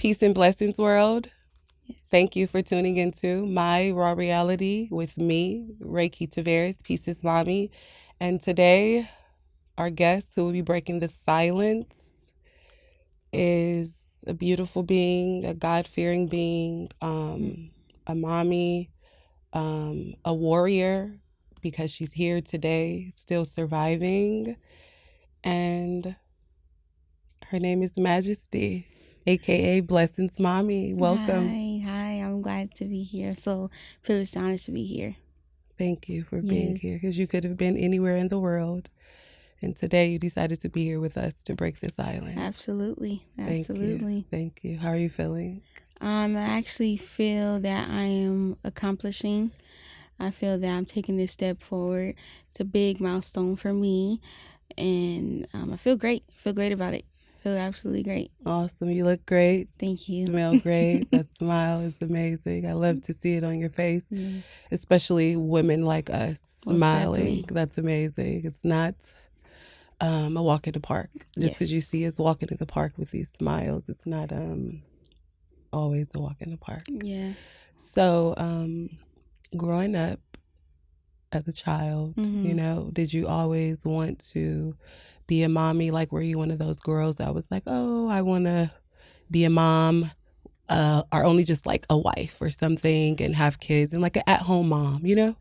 Peace and blessings, world. Thank you for tuning into my raw reality with me, Reiki Tavares, Peace's mommy. And today, our guest who will be breaking the silence is a beautiful being, a God-fearing being, a mommy, a warrior, because she's here today, still surviving. And her name is Majesty, aka Blessings Mommy. Welcome. Hi. I'm glad to be here. So, privileged, honored to be here. Thank you for being here, because you could have been anywhere in the world, and today you decided to be here with us to break the silence. Absolutely. Thank you. How are you feeling? I actually feel that I am accomplishing. I feel that I'm taking this step forward. It's a big milestone for me, and I feel great. I feel great about it. I feel absolutely great. Awesome. You look great. Thank you. Smell great. That smile is amazing. I love to see it on your face, especially women like us smiling. Definitely. That's amazing. It's not a walk in the park. Just because you see us walking in the park with these smiles, it's not always a walk in the park. Yeah. So, growing up as a child, you know, did you always want to be a mommy? Like, were you one of those girls that was like, oh, I want to be a mom, or only just like a wife or something and have kids and like an at-home mom, you know?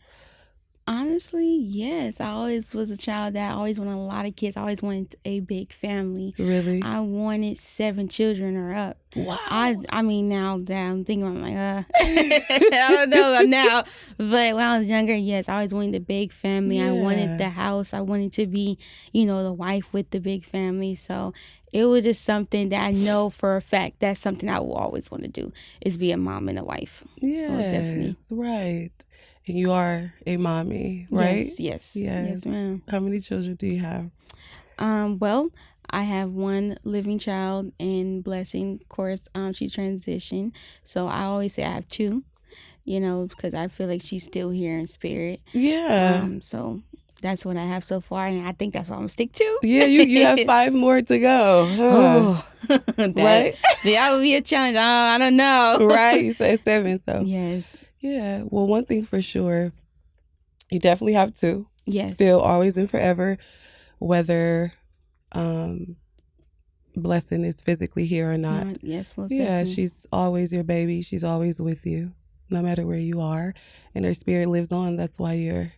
Honestly, yes. I always was a child that always wanted a lot of kids. I always wanted a big family. Really? I wanted 7 children or up. Wow. I mean, now that I'm thinking, I'm like, I don't know about now. But when I was younger, yes, I always wanted a big family. I wanted the house. I wanted to be, the wife with the big family. So it was just something that I know for a fact that's something I will always want to do, is be a mom and a wife. Yes, right. And you are a mommy, right? Yes, ma'am. How many children do you have? Well, I have one living child, and Blessing, of course, she transitioned. So I always say I have 2, because I feel like she's still here in spirit. Yeah. So that's what I have so far, and I think that's what I'm gonna stick to. Yeah, you have 5 more to go. Huh? Right? That would be a challenge. I don't know. Right? You said 7, so. Yes. Yeah. Well, one thing for sure, you definitely have 2. Yes. Still, always and forever, whether Blessing is physically here or not. Yes, most Yeah, definitely. she's always your baby. She's always with you, no matter where you are. And her spirit lives on. That's why you're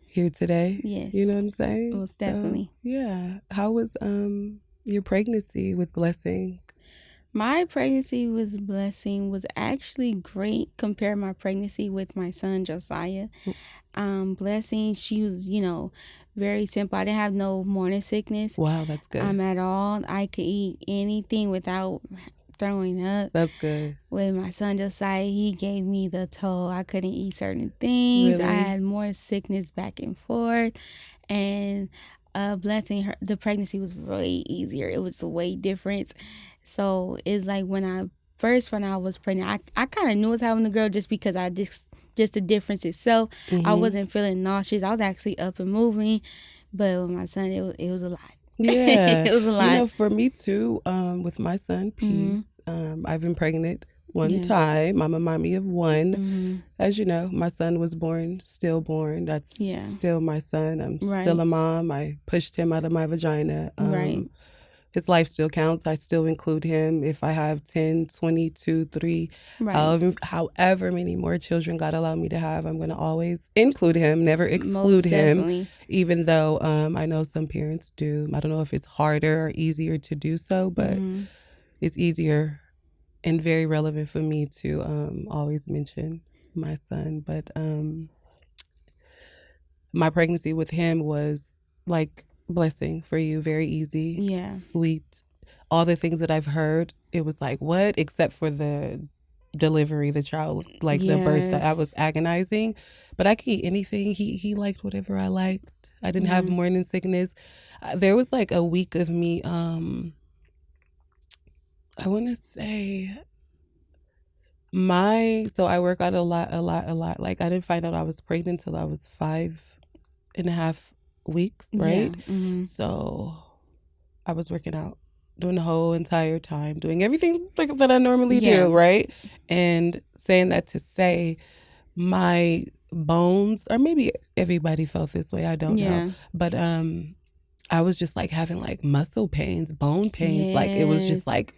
here today. Yes. You know what I'm saying? Most definitely. So, yeah. How was your pregnancy with Blessing? My pregnancy with Blessing was actually great compared to my pregnancy with my son Josiah. Blessing, she was, very simple. I didn't have no morning sickness. Wow, that's good. At all. I could eat anything without throwing up. That's good. With my son Josiah, he gave me the toe. I couldn't eat certain things. Really? I had more sickness back and forth. And Blessing, the pregnancy was way easier. It was way different. So it's like when I was pregnant, I kind of knew I was having a girl just because just the difference itself. I wasn't feeling nauseous. I was actually up and moving, but with my son, it was a lot. Yeah. It was a lot. For me too, with my son, Peace, I've been pregnant one time. I'm a mommy of 1. As you know, my son was stillborn. That's still my son. I'm still a mom. I pushed him out of my vagina. His life still counts. I still include him if I have 10, 22, 3, however many more children God allowed me to have. I'm going to always include him, never exclude him, even though I know some parents do. I don't know if it's harder or easier to do so, but it's easier and very relevant for me to always mention my son. But my pregnancy with him was like Blessing for you, very easy, sweet. All the things that I've heard, it was like, what? Except for the delivery, the child, like the birth, that I was agonizing. But I could eat anything. He liked whatever I liked. I didn't have morning sickness. There was like a week of me, I want to say so I work out a lot. Like I didn't find out I was pregnant until I was 5.5 weeks, right? So I was working out doing the whole entire time, doing everything like that I normally do, right? And saying that to say my bones, or maybe everybody felt this way, I don't know. But I was just like having like muscle pains, bone pains. Like it was just like,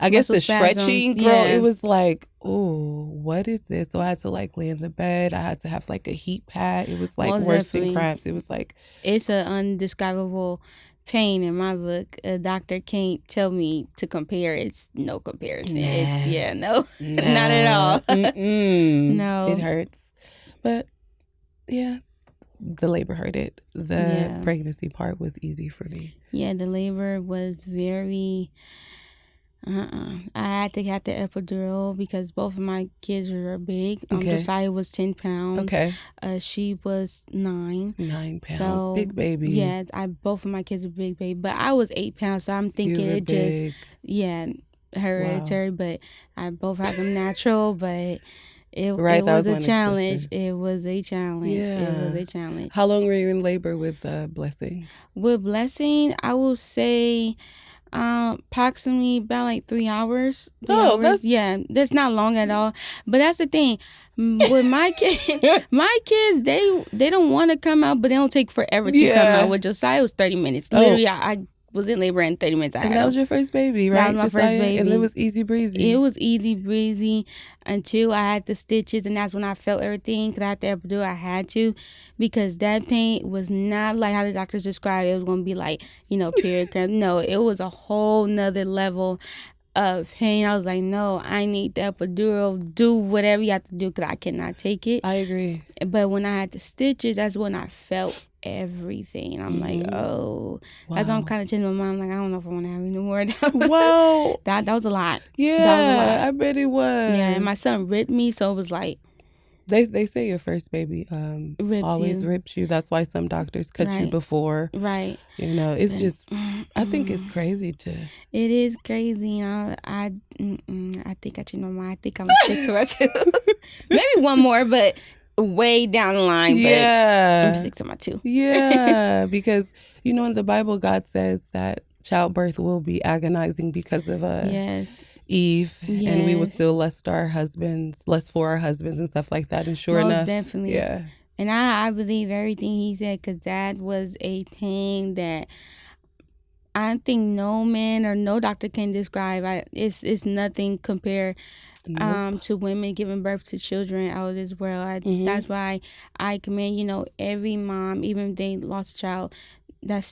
I guess the stretching, girl, it was like, oh, what is this? So I had to like lay in the bed. I had to have like a heat pad. It was like worse than cramps. It was like, it's an undescribable pain in my book. A doctor can't tell me to compare. It's no comparison. It's not at all. No, it hurts. But yeah, the labor hurted. The pregnancy part was easy for me. Yeah, the labor was very. I had to get the epidural because both of my kids were big. Josiah was 10 pounds. Okay. She was 9. 9 pounds. So, big babies. Yeah, both of my kids were big baby. But I was 8 pounds, so I'm thinking it big. Hereditary. Wow. But I both had them natural, but it was a challenge. It was a challenge. Yeah. It was a challenge. How long were you in labor with Blessing? With Blessing, I will say approximately about like 3 hours. That's not long at all. But that's the thing with my kids, they don't want to come out, but they don't take forever to come out. With Josiah, it was 30 minutes. Literally, I was in labor in 30 minutes. And that was your first baby, right? That was my first baby. And it was easy breezy. It was easy breezy until I had the stitches, and that's when I felt everything. Because I had the epidural, I had to, because that pain was not like how the doctors described it. It was going to be like, period cramps. No, it was a whole nother level of pain. I was like, no, I need the epidural. Do whatever you have to do, because I cannot take it. I agree. But when I had the stitches, that's when I felt everything. I'm like, oh. Wow. That's why I'm kind of telling my mom, like, I don't know if I want to have any more. Wow. That was a lot. Yeah, that was a lot. I bet it was. Yeah, and my son ripped me, so it was like. They say your first baby always rips you. That's why some doctors cut you before. Right. It's just, I think it's crazy to. It is crazy. I think I changed my mind. I think I'm going to stick to my 2. Maybe one more, but way down the line. Yeah. But I'm stick to my 2. Yeah, because, in the Bible, God says that childbirth will be agonizing because of Eve, and we will still lust for our husbands and stuff like that. And sure enough, definitely. Yeah. And I believe everything he said, because that was a pain that I think no man or no doctor can describe. It's nothing compared to women giving birth to children out of this world. That's why I commend every mom, even if they lost a child.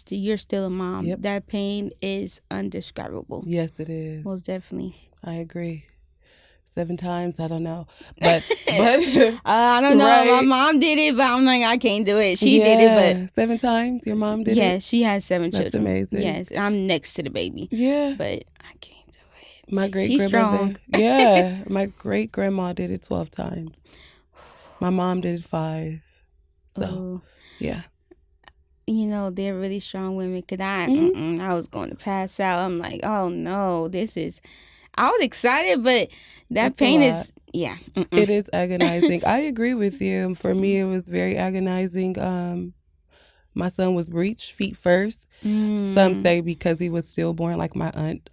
You're still a mom. Yep. That pain is undescribable. Yes, it is. Most definitely. I agree. 7 times, I don't know, but I don't know. Right? My mom did it, but I'm like, I can't do it. She did it, but 7 times your mom did it. Yeah, she has 7 children. That's amazing. Yes, I'm next to the baby. Yeah, but I can't do it. My great grandmother. Yeah, my great grandma did it 12 times. My mom did it 5. So yeah. They're really strong women. Cause I was going to pass out. I'm like, oh no, I was excited, but that pain is, It is agonizing. I agree with you. For me, it was very agonizing. My son was breech feet first. Some say because he was stillborn, like my aunt.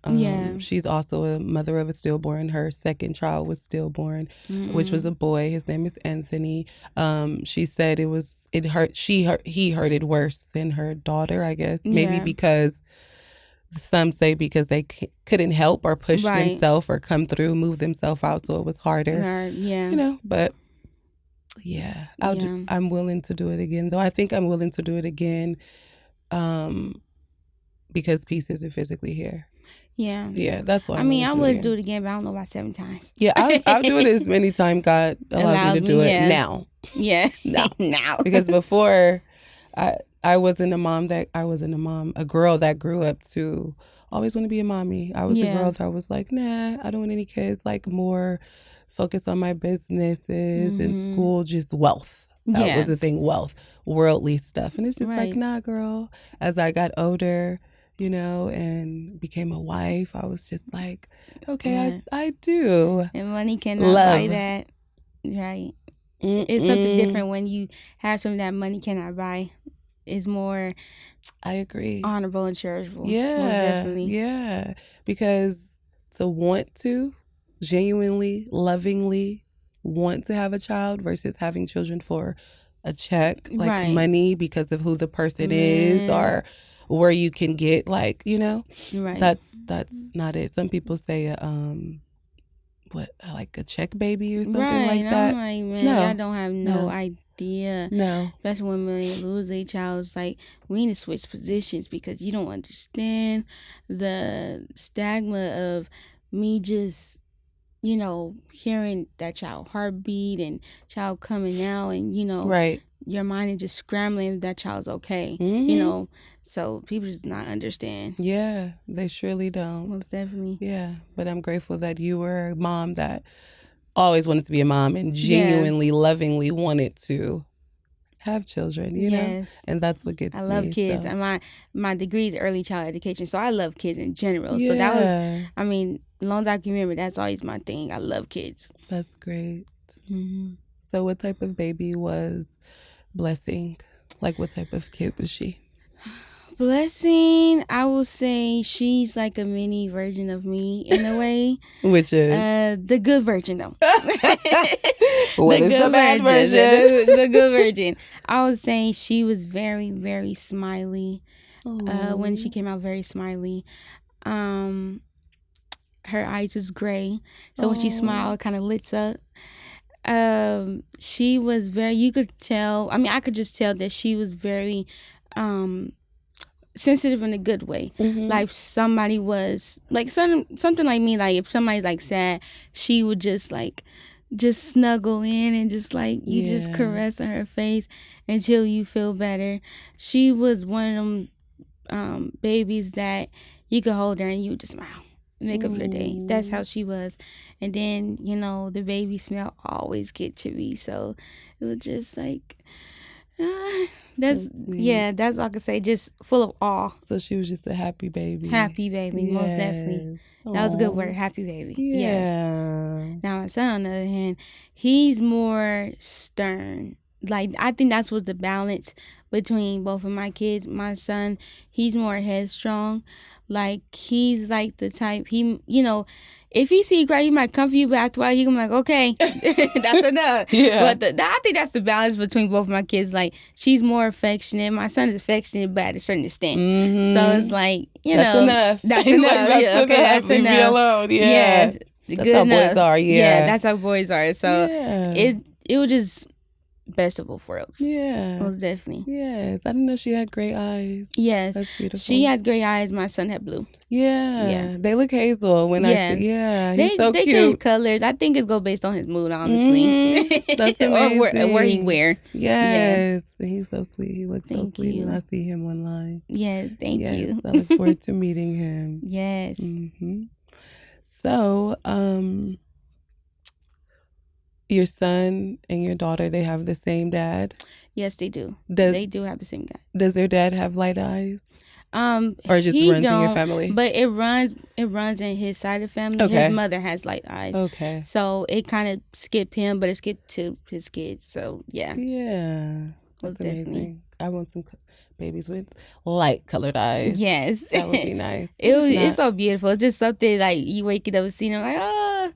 She's also a mother of a stillborn. Her second child was stillborn, which was a boy. His name is Anthony. She said it hurt. He hurt it worse than her daughter, I guess. Maybe because some say because they couldn't help or push themselves or come through, move themselves out, so it was harder. But yeah, I'm willing to do it again, though. I think I'm willing to do it again because peace isn't physically here. Yeah, that's why. I would do it again, but I don't know about 7 times. Yeah, I'll do it as many times God allows me to do it now. Yeah, now. Because before, I wasn't a girl that grew up to always want to be a mommy. I was the girl that was like, nah, I don't want any kids. Like more focus on my businesses and school, just wealth. That was the thing, wealth, worldly stuff. And it's just like, nah, girl. As I got older, and became a wife, I was just like, okay, I do. And money cannot buy that. Right. It's something different when you have something that money cannot buy. is more, I agree, honorable and cherishable. Most yeah, definitely. yeah, because to want to genuinely, lovingly want to have a child versus having children for a check, like Right. money because of who the person Man. is or where you can get, like, you know, Right. that's not it. Some people say what, like a check baby or something Right. like that. I'm like, man, No. y'all don't have no idea. No. Especially when they lose their child. It's like, we need to switch positions because you don't understand the stigma of me just, you know, hearing that child heartbeat and child coming out, and, you know, Right. your mind is just scrambling if that child's okay. Mhm. You know, so people just not understand. Yeah, they surely don't. Most definitely. Yeah, but I'm grateful that you were a mom that always wanted to be a mom and genuinely, lovingly wanted to have children, you know? And that's what gets me. I love kids. So. And my degree is early child education, so I love kids in general. Yeah. So that was, I mean, long as I can remember, that's always my thing. I love kids. That's great. Mm-hmm. So what type of baby was Blessing? Like, what type of kid was she? Blessing, I will say she's like a mini version of me in a way. Which is? The good version, though. What is the bad version? The good version. I was saying she was very, very smiley. When she came out, very smiley. Her eyes was gray, so when she smiled, it kind of lit up. She was very, you could tell, I mean, I could just tell that she was very sensitive in a good way. Mm-hmm. Like, somebody was like something like me, like if somebody's like sad, she would just snuggle in and just like you just caress on her face until you feel better. She was one of them babies that you could hold her and you would just smile, make up your day. That's how she was. And then, you know, the baby smell always get to me, so it was just like that's all I could say, just full of awe. So she was just a happy baby. Most definitely. Aww. That was a good word, happy baby. Yeah. Now my son, on the other hand, he's more stern. Like, I think that's what the balance between both of my kids. My son, he's more headstrong. Like, he's like the type, he, you know, if he see you cry, he might come for you, but after a while, he gonna be like, okay, that's enough. Yeah. But I think that's the balance between both of my kids. Like, she's more affectionate. My son is affectionate, but at a certain extent. Mm-hmm. So it's like, that's know. Enough. That's enough. That's Leave enough. me alone. Yeah. Yes. That's how enough. Boys are. Yeah. That's how boys are. So it was just best of both worlds. Yeah. Most definitely. Yes. I didn't know she had gray eyes. Yes. That's beautiful. She had gray eyes. My son had blue. Yeah. They look hazel when I say, he's so they cute. They change colors. I think it go based on his mood, honestly. Mm-hmm. That's amazing. or where he wear. Yes. And he's so sweet. He looks so sweet when I see him online. Yes. Thank you. I look forward to meeting him. Yes. Mm-hmm. So, your son and your daughter, they have the same dad? Yes, they do. They do have the same dad. Does their dad have light eyes? Or it just runs in your family? But it runs in his side of the family. Okay. His mother has light eyes. Okay. So it kind of skipped him, but it skipped to his kids. So yeah. Yeah. That's amazing. I want some babies with light colored eyes. Yes. That would be nice. It's so beautiful. It's just something like you wake it up and see them like, oh,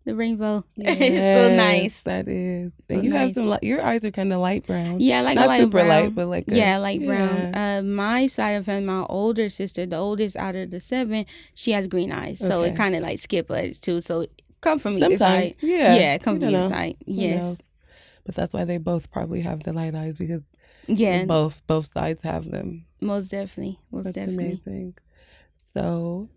the rainbow. Yes, it's so nice. That is. And you have some your eyes are kind of light brown. Yeah, like not a light super brown. Light, but like light brown. My side of family, my older sister, the oldest out of the 7, she has green eyes. So it kind of like skip us too. So it come from either side. Yeah, it comes from either side. Yes. But that's why they both probably have the light eyes, because both sides have them. Most definitely. That's amazing. So,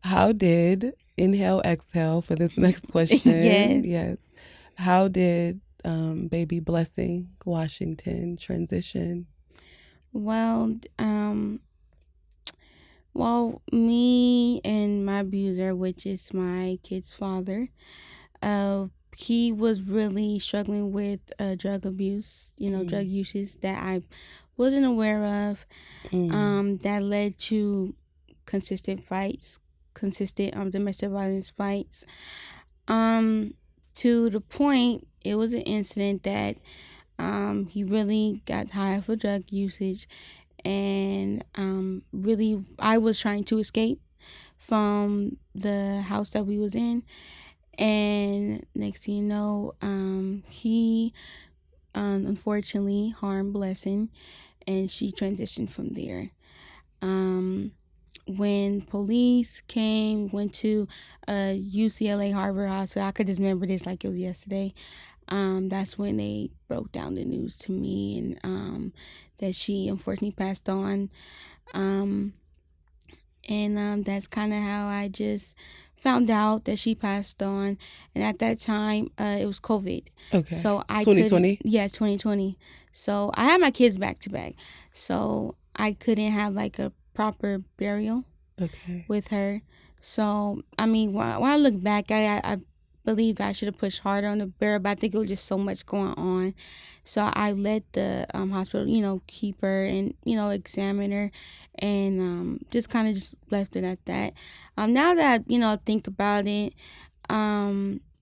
how did inhale, exhale for this next question? Yes. How did baby Blessing Washington transition? Well, me and my abuser, which is my kid's father, he was really struggling with drug abuse, drug uses that I wasn't aware of, that led to consistent fights, domestic violence fights, to the point, it was an incident that He really got high for drug usage, and really, I was trying to escape from the house that we was in, and next thing you know, he unfortunately harmed Blessing, and she transitioned from there. When police went to UCLA Harbor Hospital, I could just remember this like it was yesterday. That's when they broke down the news to me, and that she unfortunately passed on. And that's kind of how I just found out that she passed on. And at that time, it was COVID. Okay. So I 2020? Yeah, 2020. So I had my kids back to back. So I couldn't have like a proper burial with her. So, I mean, when I look back at it, I believe I should have pushed harder on the burial, but I think it was just so much going on. So I let the hospital, keep her and, examine her, and just kind of just left it at that. Now that, I think about it,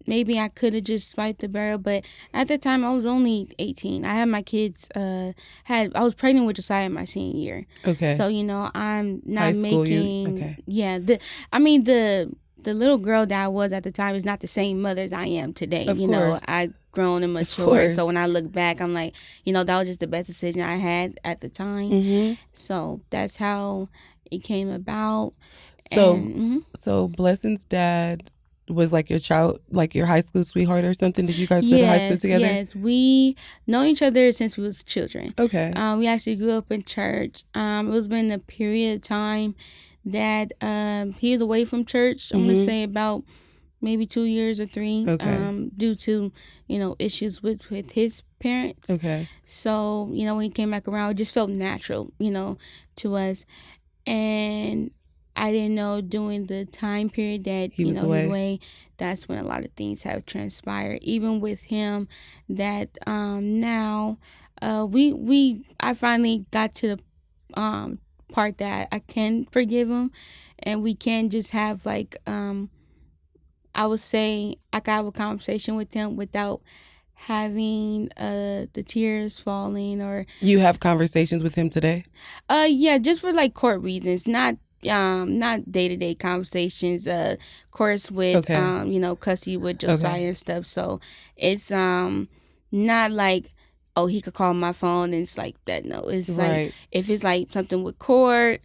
maybe I could have just swiped the burial, but at the time I was only 18. I had my kids. I was pregnant with Josiah my senior year. Okay. So I'm not high school, making. Okay. Yeah. The little girl that I was at the time is not the same mother as I am today. Of course. I grown and matured. So when I look back, I'm like, that was just the best decision I had at the time. Mm-hmm. So that's how it came about. So Blessing's dad was like your high school sweetheart or something? Did you guys go to high school together? Yes, we know each other since we was children. Okay. We actually grew up in church. It was been a period of time that he was away from church. I'm gonna say about maybe 2 years or 3. Okay. Due to issues with his parents. Okay. So when he came back around, it just felt natural to us, and I didn't know during the time period that he was away. That's when a lot of things have transpired. Even with him, that now I finally got to the part that I can forgive him, and we can just have like I would say I could have a conversation with him without having the tears falling. Or you have conversations with him today? Yeah, just for like court reasons, not day-to-day conversations, course with custody with Josiah and stuff. So it's not like, oh, he could call my phone and it's like that. No, it's like if it's like something with court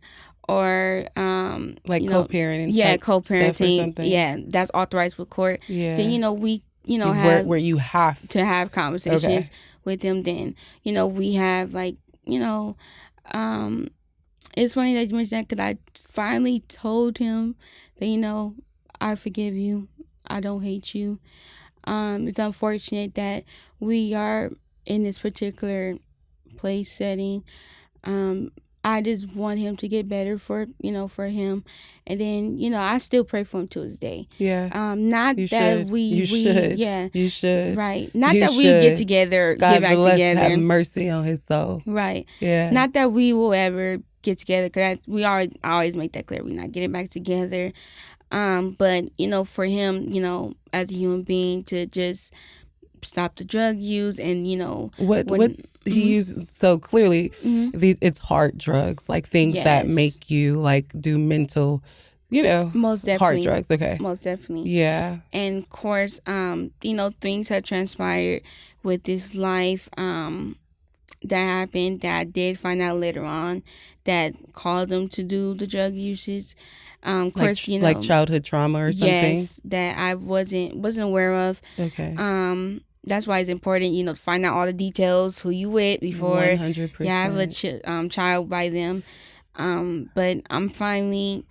or like co-parenting, co-parenting, or something. Yeah, that's authorized with court. Yeah, then we have where you have to have conversations with them. Then we have like it's funny that you mentioned that, because I finally told him that, I forgive you. I don't hate you. It's unfortunate that we are in this particular place setting. I just want him to get better for him. And then, I still pray for him to this day. Yeah. Not you that should. we should. Yeah. You should. Right. Not that we get together, God get back bless, together. have mercy on his soul. Right. Yeah. Not that we will ever get together, because I always make that clear. We're not getting back together. But for him, as a human being, to just stop the drug use, and what he used. So clearly, it's hard drugs, like things that make you like do mental, most definitely hard drugs. Okay, most definitely. Yeah. And of course, things have transpired with this life that happened, that I did find out later on, that caused them to do the drug usage. Of course, like childhood trauma or something. Yes, that I wasn't aware of. Okay. That's why it's important, to find out all the details, who you with before 100%. you have a child by them. But I'm finally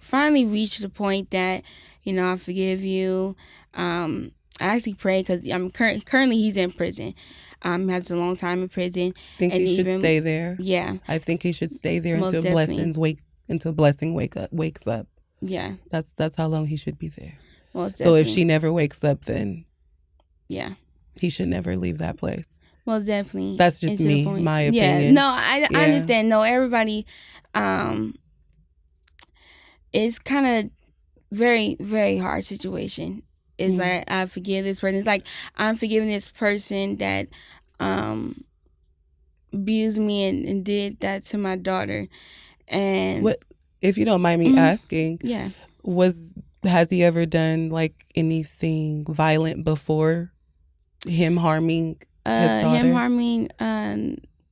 reached the point that I forgive you. I actually pray, because I'm currently he's in prison. Has a long time in prison. I think he should stay there. Yeah. I think he should stay there until Blessing wakes up. Yeah. That's how long he should be there. Most so if she never wakes up, then yeah, he should never leave that place. Most definitely. That's just me, my opinion. Yeah. No, I understand. No, everybody it's kind of very, very hard situation. It's like, I forgive this person. It's like I'm forgiving this person that abused me and did that to my daughter. And what, if you don't mind me asking, yeah, has he ever done like anything violent before him harming his daughter? him harming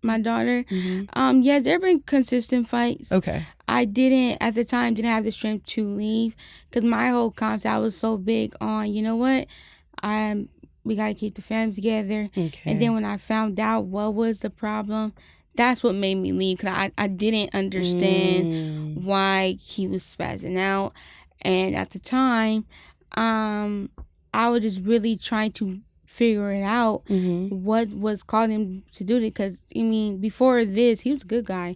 my daughter. Yeah, there have been consistent fights. Okay. I didn't at the time didn't have the strength to leave because my whole concept, I was so big on, you know what, we gotta keep the family together. Okay. And then when I found out what was the problem, that's what made me leave, because I didn't understand why he was spazzing out. And at the time, I was just really trying to figure it out, what was causing him to do it. Because I mean, before this, he was a good guy,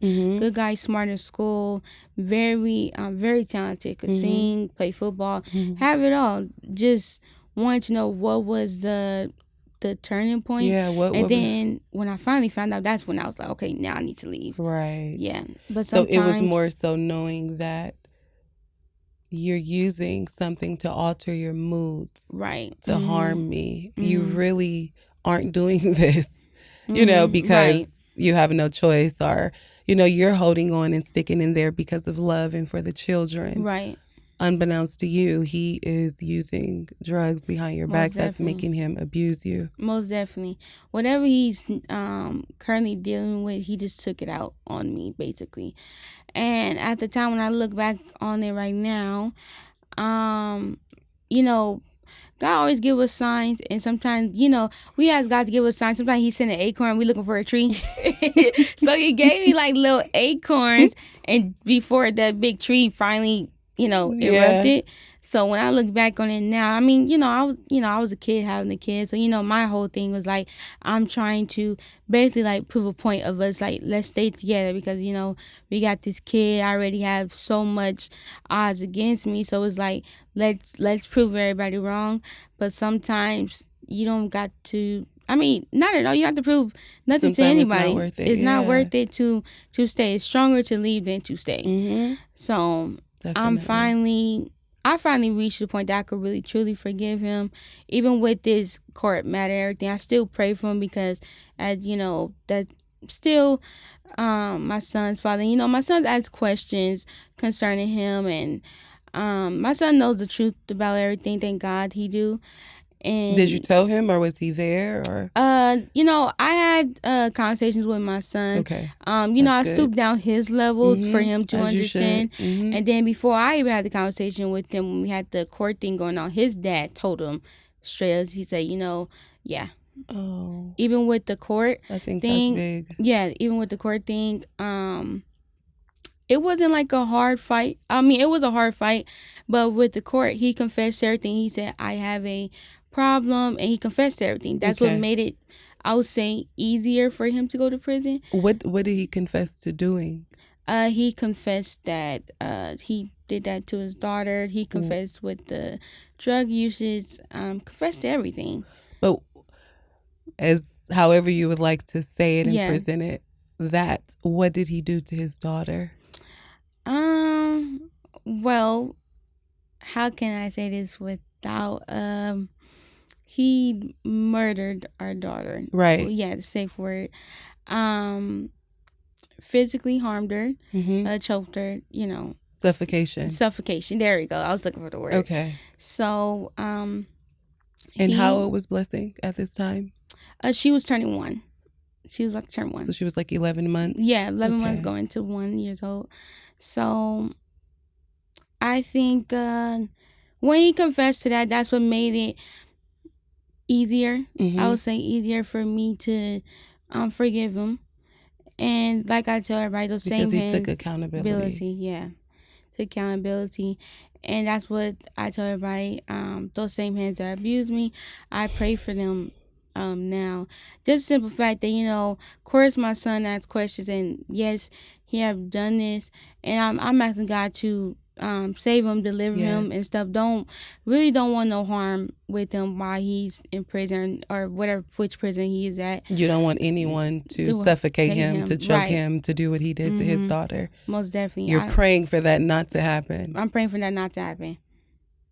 smart in school, very very talented, could sing, play football, have it all. Just wanted to know what was the turning point. Yeah. And then when I finally found out, that's when I was like, okay, now I need to leave. Right. Yeah. But so sometimes it was more so knowing that you're using something to alter your moods, right, to harm me. You really aren't doing this, you know, because you have no choice, or, you know, you're holding on and sticking in there because of love and for the children. Right. Unbeknownst to you, he is using drugs behind your back that's making him abuse you. Most definitely. Whatever he's currently dealing with, he just took it out on me, basically. And at the time, when I look back on it right now, you know, God always give us signs, and sometimes, you know, we ask God to give us signs. Sometimes He sent an acorn, we looking for a tree. So He gave me like little acorns, and before that big tree finally, you know, erupted. So when I look back on it now, I mean, I was a kid having a kid. So, my whole thing was like, I'm trying to basically like prove a point of us, like, let's stay together, because, we got this kid. I already have so much odds against me. So it's like, let's prove everybody wrong. But sometimes you don't got to, I mean, not at all. You don't have to prove nothing to anybody. It's not worth it to stay. It's stronger to leave than to stay. So definitely. I finally reached the point that I could really truly forgive him, even with this court matter and everything. I still pray for him, because, that still my son's father. My son asks questions concerning him, and my son knows the truth about everything. Thank God he do. And did you tell him, or was he there, or? I had conversations with my son. Okay. I stooped down his level for him to understand. And then before I even had the conversation with him, when we had the court thing going on, his dad told him straight up. He said, yeah. Oh. Even with the court thing, that's big. Yeah, even with the court thing, it wasn't like a hard fight. I mean, it was a hard fight, but with the court, he confessed everything. He said, I have a problem, and he confessed everything. That's what made it, I would say, easier for him to go to prison. What did he confess to doing? He confessed that he did that to his daughter. He confessed with the drug usage. Confessed to everything. But as however you would like to say it and present it, what did he do to his daughter? Well, how can I say this without he murdered our daughter. Right. Yeah, the safe word. Physically harmed her, choked her, Suffocation. There we go. I was looking for the word. Okay. So, and how old was Blessing at this time? She was turning 1. She was about to turn 1. So she was like 11 months? Yeah, 11 months going to 1 years old. So I think when he confessed to that, that's what made it easier. I would say easier for me to forgive him. And like I tell everybody, those same hands. Because he took accountability. Yeah. Took accountability. And that's what I tell everybody. Those same hands that abused me, I pray for them now. Just the simple fact that, of course my son asks questions, and yes, he have done this, and I'm asking God to save him, deliver him and stuff. Don't want no harm with him while he's in prison, or which prison he is at. You don't want anyone to suffocate him, to choke him, to do what he did to his daughter. Most definitely. You're praying for that not to happen. I'm praying for that not to happen.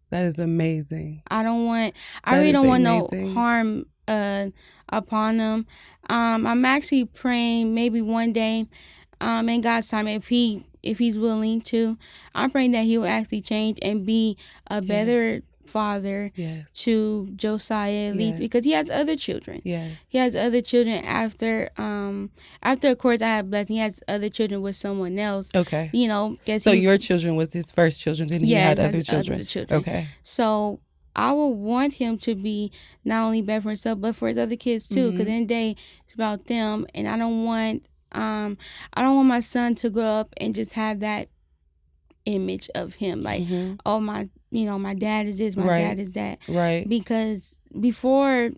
That is amazing. I really don't want no harm upon them. I'm actually praying maybe one day, in God's time, if he's willing to, I'm praying that he will actually change and be a better father to Josiah, at least, because he has other children. He has other children after of course I have blessed. He has other children with someone else. Okay. You know, so your children was his first children, then he had other children. Okay. So I would want him to be not only better for himself but for his other kids too, because in the day it's about them, and I don't want my son to grow up and just have that image of him, like, oh, my dad is this, my dad is that, because before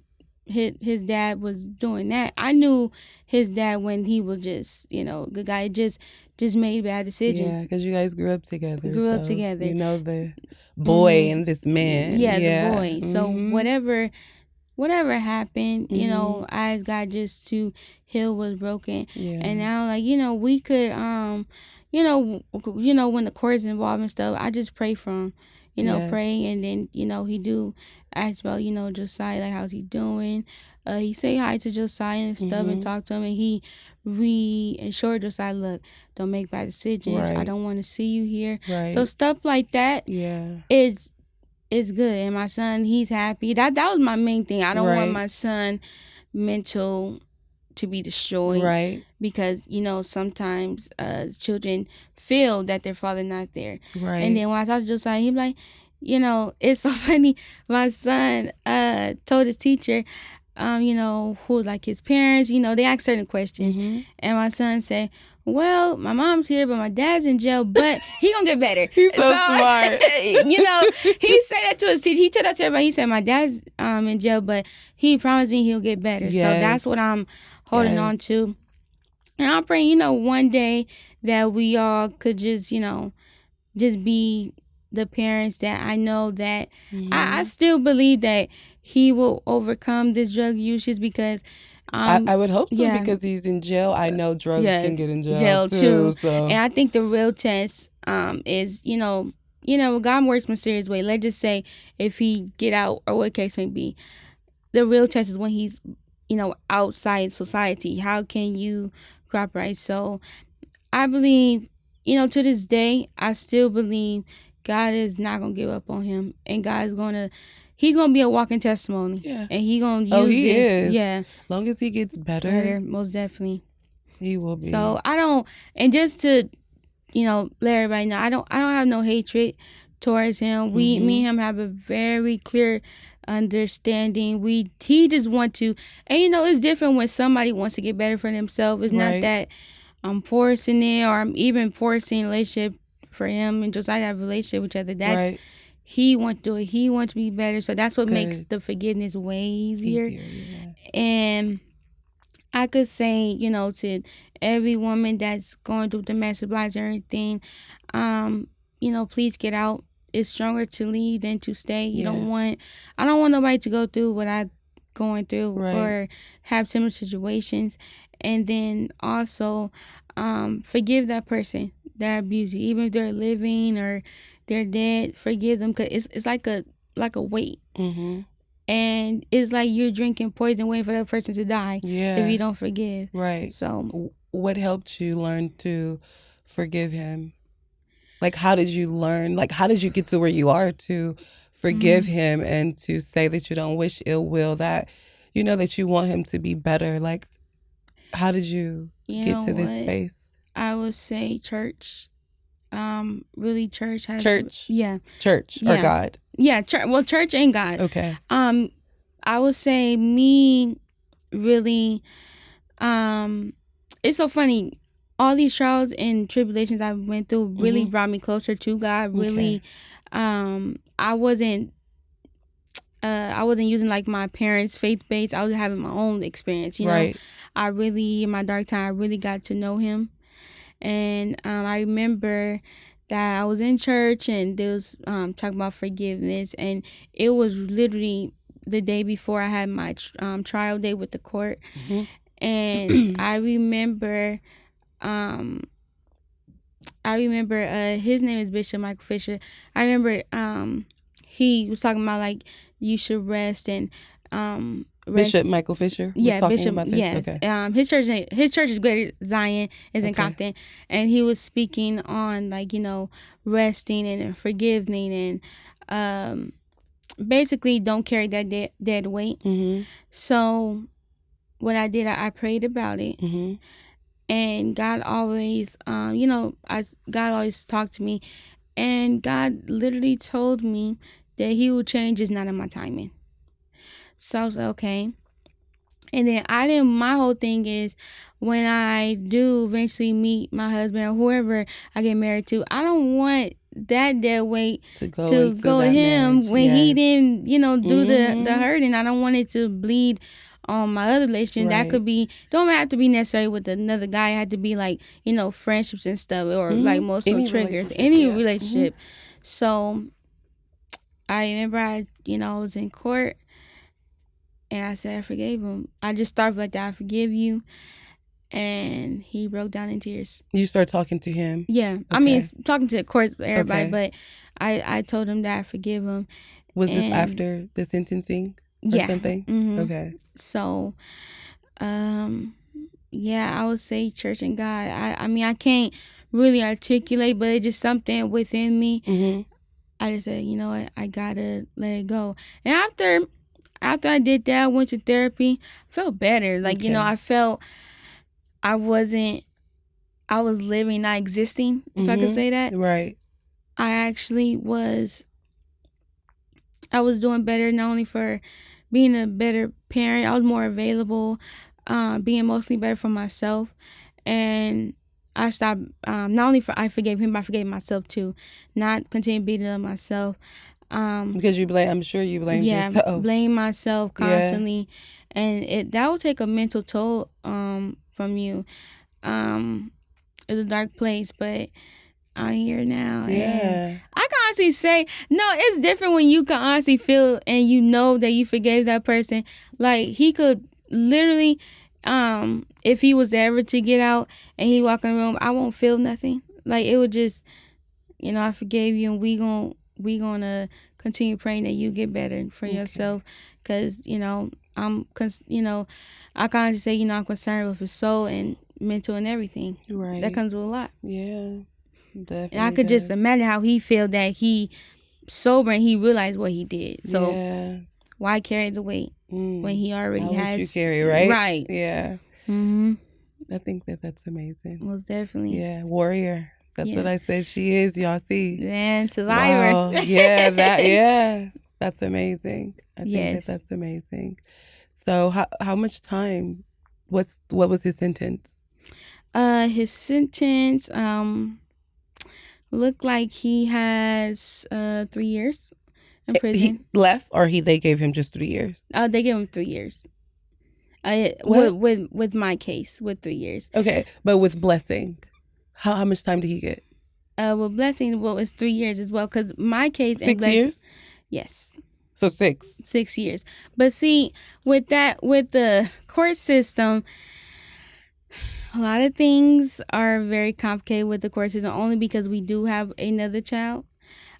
his dad was doing that, I knew his dad when he was just good guy, just made bad decisions. Yeah, because you guys grew up together. You know the boy and this man. The boy. So whatever happened, I got just to heal what's broken. And now, like, we could when the court's involved and stuff, I just pray for him. Pray, and then he do ask about Josiah, like, how's he doing. He say hi to Josiah and stuff, and talk to him, and he reassured Josiah, look, don't make bad decisions. I don't want to see you here. So stuff like that. It's good. And my son, he's happy. That was my main thing. I don't want my son mental to be destroyed, because sometimes children feel that their father not there, and then when I talk to Josiah, he be like, it's so funny. My son told his teacher, who like his parents, they ask certain questions, and my son said, well, my mom's here, but my dad's in jail, but he gonna get better. He's so smart. He said that to his teacher. He told that to everybody. He said, my dad's in jail, but he promised me he'll get better. So that's what I'm holding on to. And I'm praying, one day that we all could just be the parents that I know that I still believe that he will overcome this drug usage, because I would hope so, because he's in jail. I know drugs can get in jail too. So. And I think the real test is, God works mysterious way. Let's just say if he get out, or what case may be, the real test is when he's, outside society. How can you cooperate? So I believe, to this day, I still believe God is not going to give up on him, and God's going to, he's going to be a walking testimony. Yeah. And he's going to use he this. is. Yeah. Long as he gets better. Most definitely. He will be. So and just to, let everybody know, I don't have no hatred towards him. Me and him have a very clear understanding. He just want to, and it's different when somebody wants to get better for themselves. It's not that I'm forcing it, or I'm even forcing a relationship for him and Josiah to have a relationship with each other. That's he wants to do it. He wants to be better. So that's what makes the forgiveness way easier. And I could say, to every woman that's going through domestic violence or anything, please get out. It's stronger to leave than to stay. I don't want nobody to go through what I'm going through, or have similar situations. And then also, forgive that person that abused you, even if they're living or they're dead. Forgive them, because it's like a weight. And it's like you're drinking poison waiting for that person to die if you don't forgive. So what helped you learn to forgive him? Like, how did you learn? Like, how did you get to where you are to forgive him and to say that you don't wish ill will, that that you want him to be better? Like, how did you get to this space? I would say church. Really, church has church. Church or God. Church. Well, church and God. Okay. I would say me really. It's so funny. All these trials and tribulations I went through really brought me closer to God. Really, I wasn't using like my parents' faith base. I was having my own experience. I really, in my dark time, I really got to know him. And I remember that I was in church, and they was talking about forgiveness, and it was literally the day before I had my trial day with the court. And I remember his name is Bishop Michael Fisher. I remember he was talking about like you should rest, and Bishop Michael Fisher was talking about this. Yes. Okay. His church is Greater Zion, is in Compton, and he was speaking on resting and forgiving and basically don't carry that dead weight. Mm-hmm. So what I did, I prayed about it. Mm-hmm. And God always, God always talked to me, and God literally told me that He will change. It's not in my timing. So I was like, okay. And then my whole thing is, when I do eventually meet my husband or whoever I get married to, I don't want that dead weight to go with him marriage. When he didn't, do the hurting. I don't want it to bleed on my other relationship. Right. That could be, don't have to be necessarily with another guy. It had to be friendships and stuff, or emotional triggers, any relationship. So I remember I was in court, and I said I forgave him. I just started like that. I forgive you. And he broke down in tears. You start talking to him? Yeah. Okay. I mean, talking to, of course, everybody, but I told him that I forgive him. Was this after the sentencing or something? Mm-hmm. Okay. So, I would say church and God. I mean, I can't really articulate, but it's just something within me. Mm-hmm. I just said, you know what, I gotta let it go. And after I did that, I went to therapy, I felt better. I felt I was living, not existing, if I could say that. Right. I was doing better, not only for being a better parent, I was more available, being mostly better for myself. And I stopped, not only I forgave him, but I forgave myself too. Not continue beating up myself. Because I'm sure you blamed yourself. Yeah, blame myself constantly. Yeah. And that will take a mental toll from you. It's a dark place, but I'm here now. Yeah. And I can honestly say, no, it's different when you can honestly feel and you know that you forgave that person. Like, he could literally, if he was ever to get out and he walk in the room, I won't feel nothing. Like, it would just, I forgave you, and we gonna continue praying that you get better for yourself. Because, I can't just say, I'm concerned with his soul and mental and everything. Right. That comes with a lot. Yeah. Definitely. And I could just imagine how he feel that he sober and he realized what he did. So why carry the weight when he already has? You carry, right? Right. Yeah. Mm-hmm. I think that's amazing. Most definitely. Yeah. Warrior. That's what I said she is. Y'all see. Man, survivor. Wow. Yeah. That's amazing. I think that's amazing. So how much time? What was his sentence? His sentence looked like he has 3 years in prison. He left, or they gave him just 3 years? They gave him 3 years. With my case, with 3 years. Okay, but with Blessing, how much time did he get? With Blessing, it's 3 years as well, because my case 6 years. Yes. So 6 years. But see, with the court system, a lot of things are very complicated with the court system, only because we do have another child.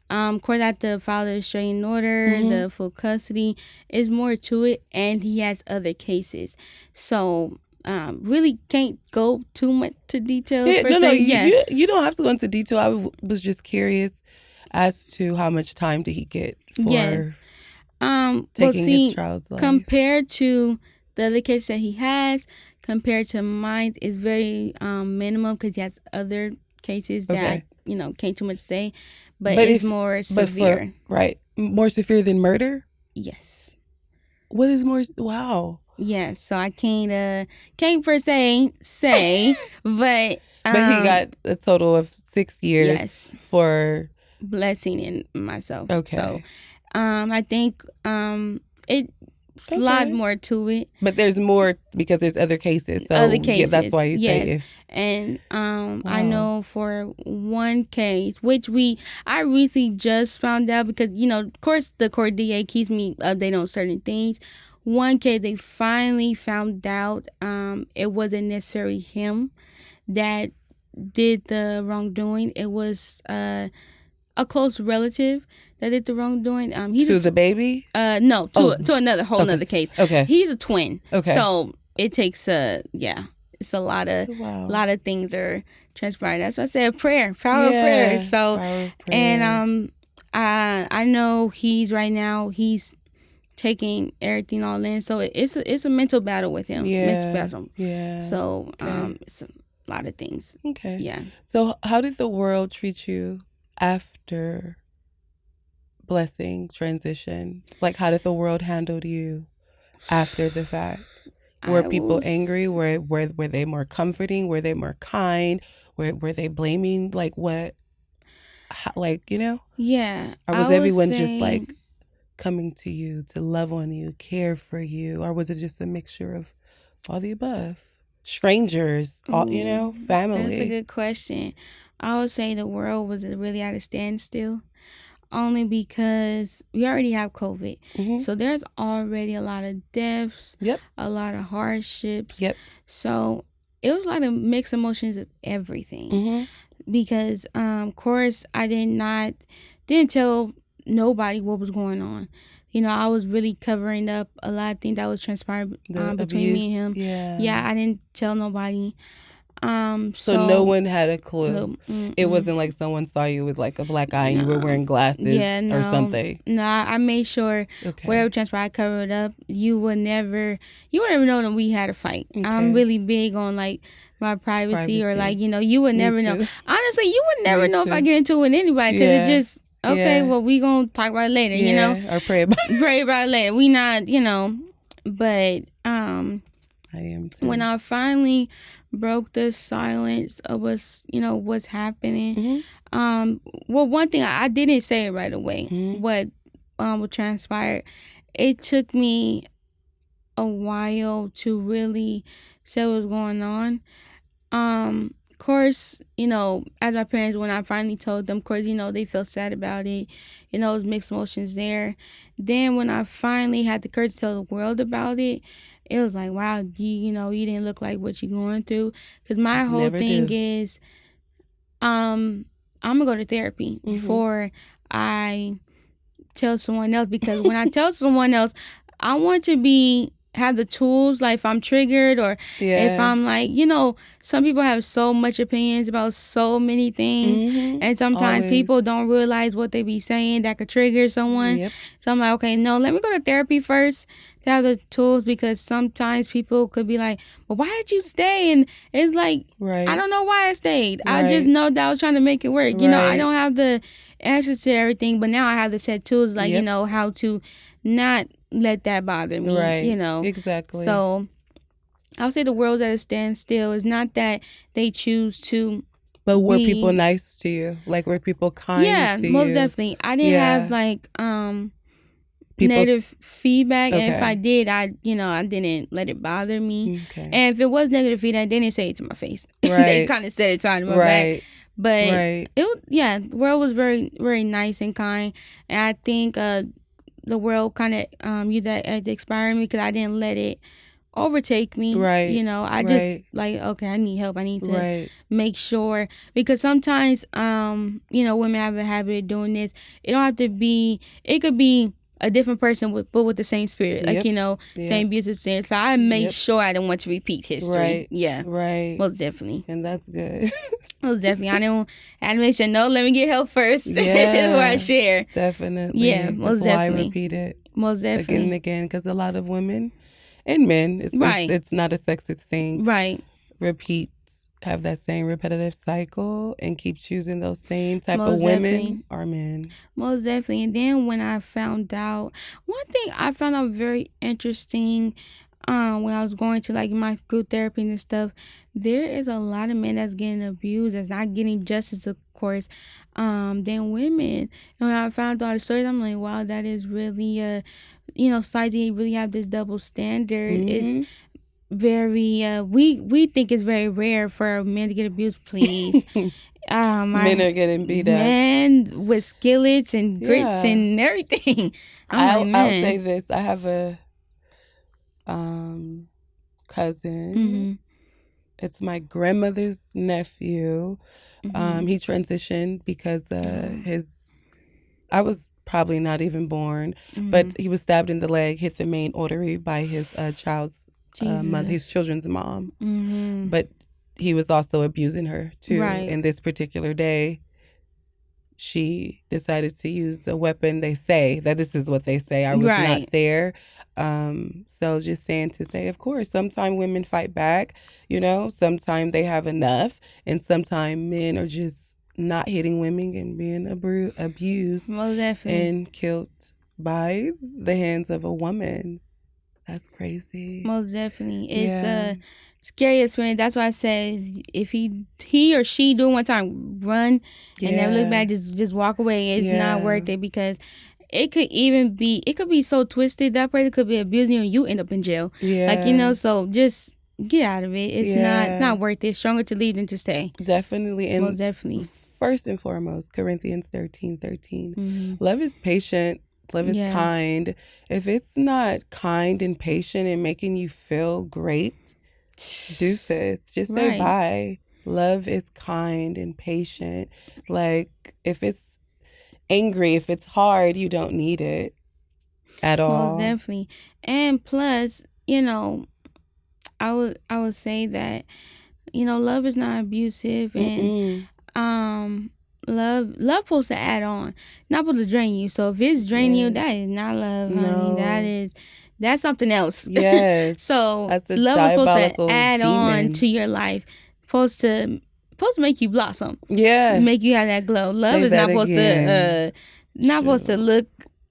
Court have to file the restraining order, the full custody. Is more to it, and he has other cases. So really can't go too much to detail. You don't have to go into detail. I was just curious as to how much time did he get for taking his child's life. Compared to the other case that he has, compared to mine, is very minimum, because he has other cases that can't too much say, but it's more severe. Right, more severe than murder. Yes. What is more? Wow. Yes. So I can't per se say, but he got a total of 6 years for Blessing and myself. Okay. So I think it's a lot more to it. But there's more because there's other cases. So other cases. Yeah, that's why you say if. And wow. I know for one case, which I recently just found out, because, of course, the court DA keeps me updated on certain things. One case, they finally found out it wasn't necessarily him that did the wrongdoing. It was a close relative that did the wrongdoing. He's to the baby. No, to another whole nother case. Okay, he's a twin. Okay, so it takes it's a lot of things are transpiring. That's why I said prayer, power of prayer. So power of prayer. And I know he's right now he's taking everything all in. So it's a mental battle with him. Mental battle. Yeah. So it's a lot of things. Okay. Yeah. So how did the world treat you after blessing transition? Like, how did the world handle you after the fact? Were people angry? Were they more comforting? Were they more kind? Were they blaming? Like what? Like, you know? Yeah. Or was everyone just like coming to you to love on you, care for you? Or was it just a mixture of all the above? Strangers, all, you know, family. That's a good question. I would say the world was really at a standstill. Only because we already have COVID. Mm-hmm. So there's already a lot of deaths, a lot of hardships. So it was a lot of mixed emotions of everything. Mm-hmm. Because, of course, I didn't tell nobody what was going on. You know, I was really covering up a lot of things that was transpiring between me and him. Yeah, I didn't tell nobody. So no one had a clue. It wasn't like someone saw you with like a black eye and you were wearing glasses or something. No, I made sure whatever transpired, I covered it up. You would never know that we had a fight. Okay. I'm really big on like my privacy. Or like, you know, you would never know. Honestly, you would never know if I get into it with anybody because it just, well, we gonna talk about it later, you know? Or pray about it later. We not, you know, but I am too. When I finally broke the silence of what's happening. Mm-hmm. Well, one thing I didn't say it right away. Mm-hmm. What transpired. It took me a while to really say what was going on. Of course, you know, as my parents, when I finally told them, of course, you know, they felt sad about it. You know, it was mixed emotions there. Then when I finally had the courage to tell the world about it, it was like, wow, you know, you didn't look like what you're going through. Because my whole thing is, I'm going to go to therapy before I tell someone else. Because when I tell someone else, I want to have the tools, like if I'm triggered or if I'm like, you know, some people have so much opinions about so many things. And sometimes people don't realize what they be saying that could trigger someone. So I'm like, okay, no, let me go to therapy first to have the tools, because sometimes people could be like, well, why did you stay? And it's like, I don't know why I stayed. I just know that I was trying to make it work. You know, I don't have the answers to everything, but now I have the set tools, like, you know, how to not let that bother me, you know. Exactly. So I'll say the world's at a standstill. It's not that they choose to. But were people nice to you? Like, were people kind to you? Yeah, most definitely. I didn't have like negative feedback, and if I did, I didn't let it bother me. And if it was negative feedback, they didn't say it to my face. They kind of said it to my back. But the world was very, very nice and kind, and I think the world kind of used that as inspiring me, because I didn't let it overtake me. You know, I just like, okay, I need help. I need to make sure, because sometimes you know, women have a habit of doing this. It don't have to be. It could be a different person but with the same spirit, like, you know, same abusive spirit. So I made sure I didn't want to repeat history. Most definitely. And that's good. Most definitely. I had to make sure, no, let me get help first before I share. Definitely. Yeah, most that's definitely. Why I repeat it most definitely again and again, because a lot of women and men, it's not a sexist thing. Have that same repetitive cycle and keep choosing those same type of women or men. Most definitely. And then when I found out, one thing I found out very interesting when I was going to like my group therapy and stuff, there is a lot of men that's getting abused, that's not getting justice, of course, than women. And when I found out the stories, I'm like, wow, that is really you know, society really have this double standard. It's very we think it's very rare for men to get abused. Please. Men are getting beat up. Men with skillets and grits and everything. I'll say this. I have a cousin. It's my grandmother's nephew. He transitioned because I was probably not even born, but he was stabbed in the leg, hit the main artery by his child's mother, his children's mom. But he was also abusing her too. Right. And this particular day, she decided to use a weapon. They say that this is what they say. I was not there. So just saying to say, of course, sometimes women fight back, you know, sometimes they have enough, and sometimes men are just not hitting women and being abused and killed by the hands of a woman. That's crazy. Most definitely. It's a scary experience. That's why I said if he or she do it one time, run and never look back, just walk away. It's not worth it, because it could be so twisted. That person could be abusing you and you end up in jail. Like, you know, so just get out of it. It's not worth it. Stronger to leave than to stay. Definitely. And most definitely. First and foremost, Corinthians 13:13. Love is patient. Love is kind. If it's not kind and patient and making you feel great, deuces. Just say bye. Love is kind and patient. Like, if it's angry, if it's hard, you don't need it at all. Most definitely. And plus, you know, I would say that, you know, love is not abusive, and love supposed to add on, not supposed to drain you. So if it's draining you, that is not love, honey. That's something else. Yes. So that's a love is supposed to add demon on to your life. Supposed to make you blossom. Yeah. Make you have that glow. Love is not supposed to look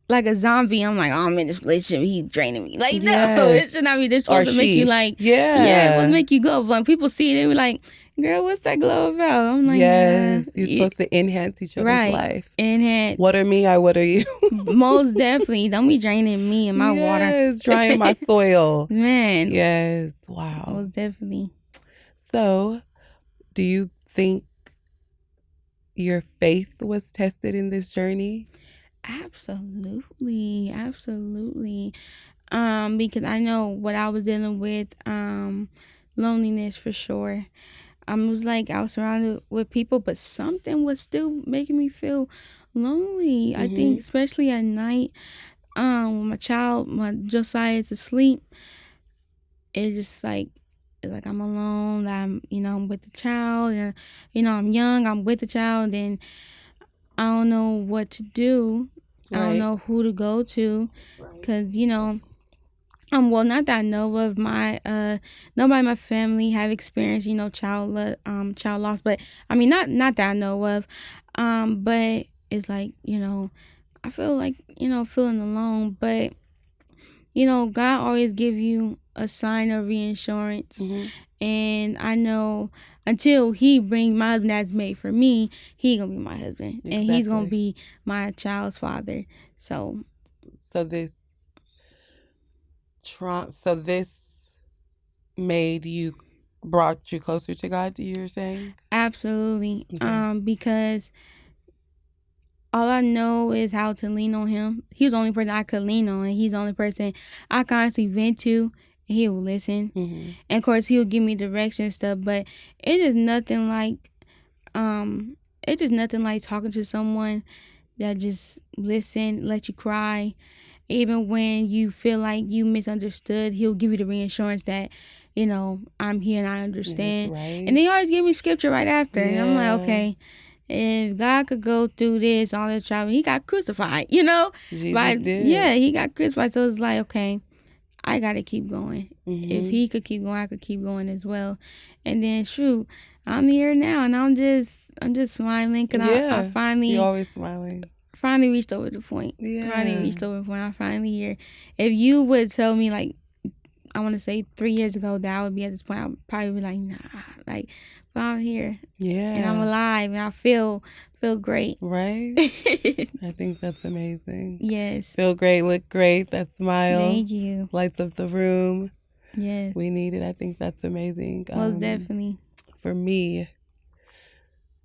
like a zombie. I'm like, oh, I'm in this relationship, he's draining me. Like, no, it should not be. This supposed to make you like, what make you glow. When people see it, they be like, girl, what's that glow about? I'm like, you're supposed to enhance each other's life. Enhance. Water me, I water you. Most definitely. Don't be draining me and my water. Yes, drying my soil. Man. Yes, wow. Most definitely. So, do you think your faith was tested in this journey? Absolutely. Because I know what I was dealing with, loneliness for sure. It was like I was surrounded with people, but something was still making me feel lonely. I think especially at night, when my Josiah is asleep, it's just like I'm alone. I'm with the child, and I'm young. I'm with the child, and I don't know what to do. I don't know who to go to, because not that I know of, nobody in my family have experienced child loss, but I mean not that I know of, but it's like I feel like feeling alone, but God always give you a sign of reinsurance. And I know until he brings my husband that's made for me, he gonna be my husband. And he's gonna be my child's father. So this brought you closer to God, you're saying? Absolutely. Because all I know is how to lean on him. He was the only person I could lean on, and he's the only person I constantly vent to, and he will listen. And of course, he will give me direction and stuff. But it is nothing like, talking to someone that just listen, let you cry, even when you feel like you misunderstood. He'll give you the reassurance that I'm here and I understand. And they always give me scripture right after, and I'm like, okay. If God could go through this, all this travel, he got crucified, Jesus did. Yeah, he got crucified. So it's like, okay, I got to keep going. If he could keep going, I could keep going as well. And then, shoot, I'm here now, and I'm just smiling, because I finally... You're always smiling. Finally reached over the point. I'm finally here. If you would tell me, like, I want to say 3 years ago that I would be at this point, I would probably be like, nah, like... But I'm here. Yeah. And I'm alive, and I feel great. Right? I think that's amazing. Yes. Feel great, look great, that smile. Thank you. Lights up the room. Yes. We need it. I think that's amazing. Most definitely. For me,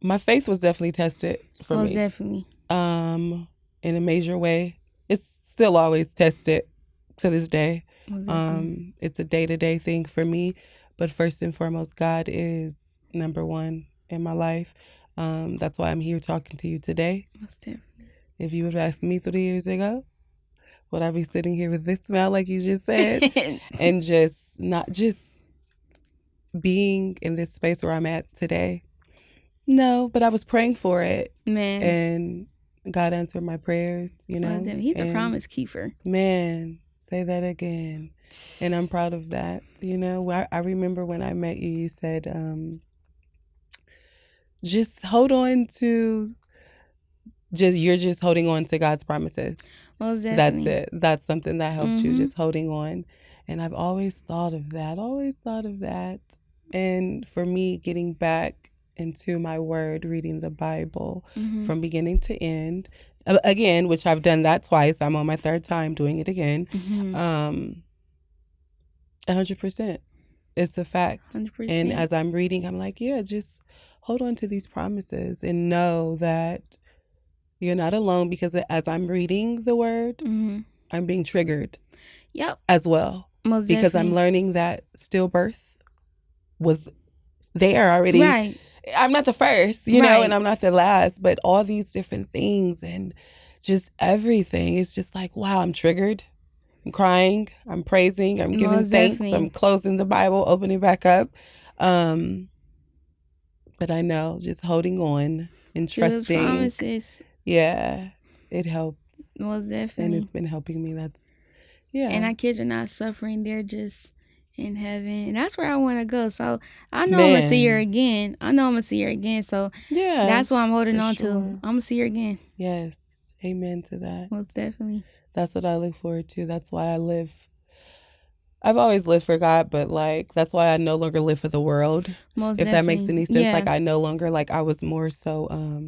my faith was definitely tested for me. Most definitely. In a major way. It's still always tested to this day. It's a day-to-day thing for me. But first and foremost, God is number one in my life. That's why I'm here talking to you today. Most definitely. If you would have asked me 3 years ago, would I be sitting here with this smile like you just said? And just not just being in this space where I'm at today? No, but I was praying for it. Man. And God answered my prayers, you know. Well, he's a promise keeper. Man, say that again. And I'm proud of that. You know, I remember when I met you, you said, just hold on to, you're just holding on to God's promises. Most definitely. That's it. That's something that helped you, just holding on. And I've always thought of that, And for me, getting back into my word, reading the Bible from beginning to end, again, which I've done that twice. I'm on my third time doing it again. 100%. It's a fact. 100%. And as I'm reading, I'm like, yeah, just hold on to these promises and know that you're not alone, because as I'm reading the word, I'm being triggered. Yep. As well. Most because definitely. I'm learning that stillbirth was there already. Right. I'm not the first, you know, and I'm not the last, but all these different things and just everything. It's just like, wow, I'm triggered. I'm crying. I'm praising. I'm giving thanks. Definitely. I'm closing the Bible, opening back up. But I know just holding on and trusting. Those promises. Yeah, it helps. Most definitely. And it's been helping me. And our kids are not suffering. They're just in heaven. And that's where I want to go. So I know I'm going to see her again. So yeah, that's what I'm holding on to. I'm going to see her again. Yes. Amen to that. Most definitely. That's what I look forward to. That's why I live. I've always lived for God, but like, that's why I no longer live for the world. Most if definitely. That makes any sense. Yeah. Like I no longer, like I was more so,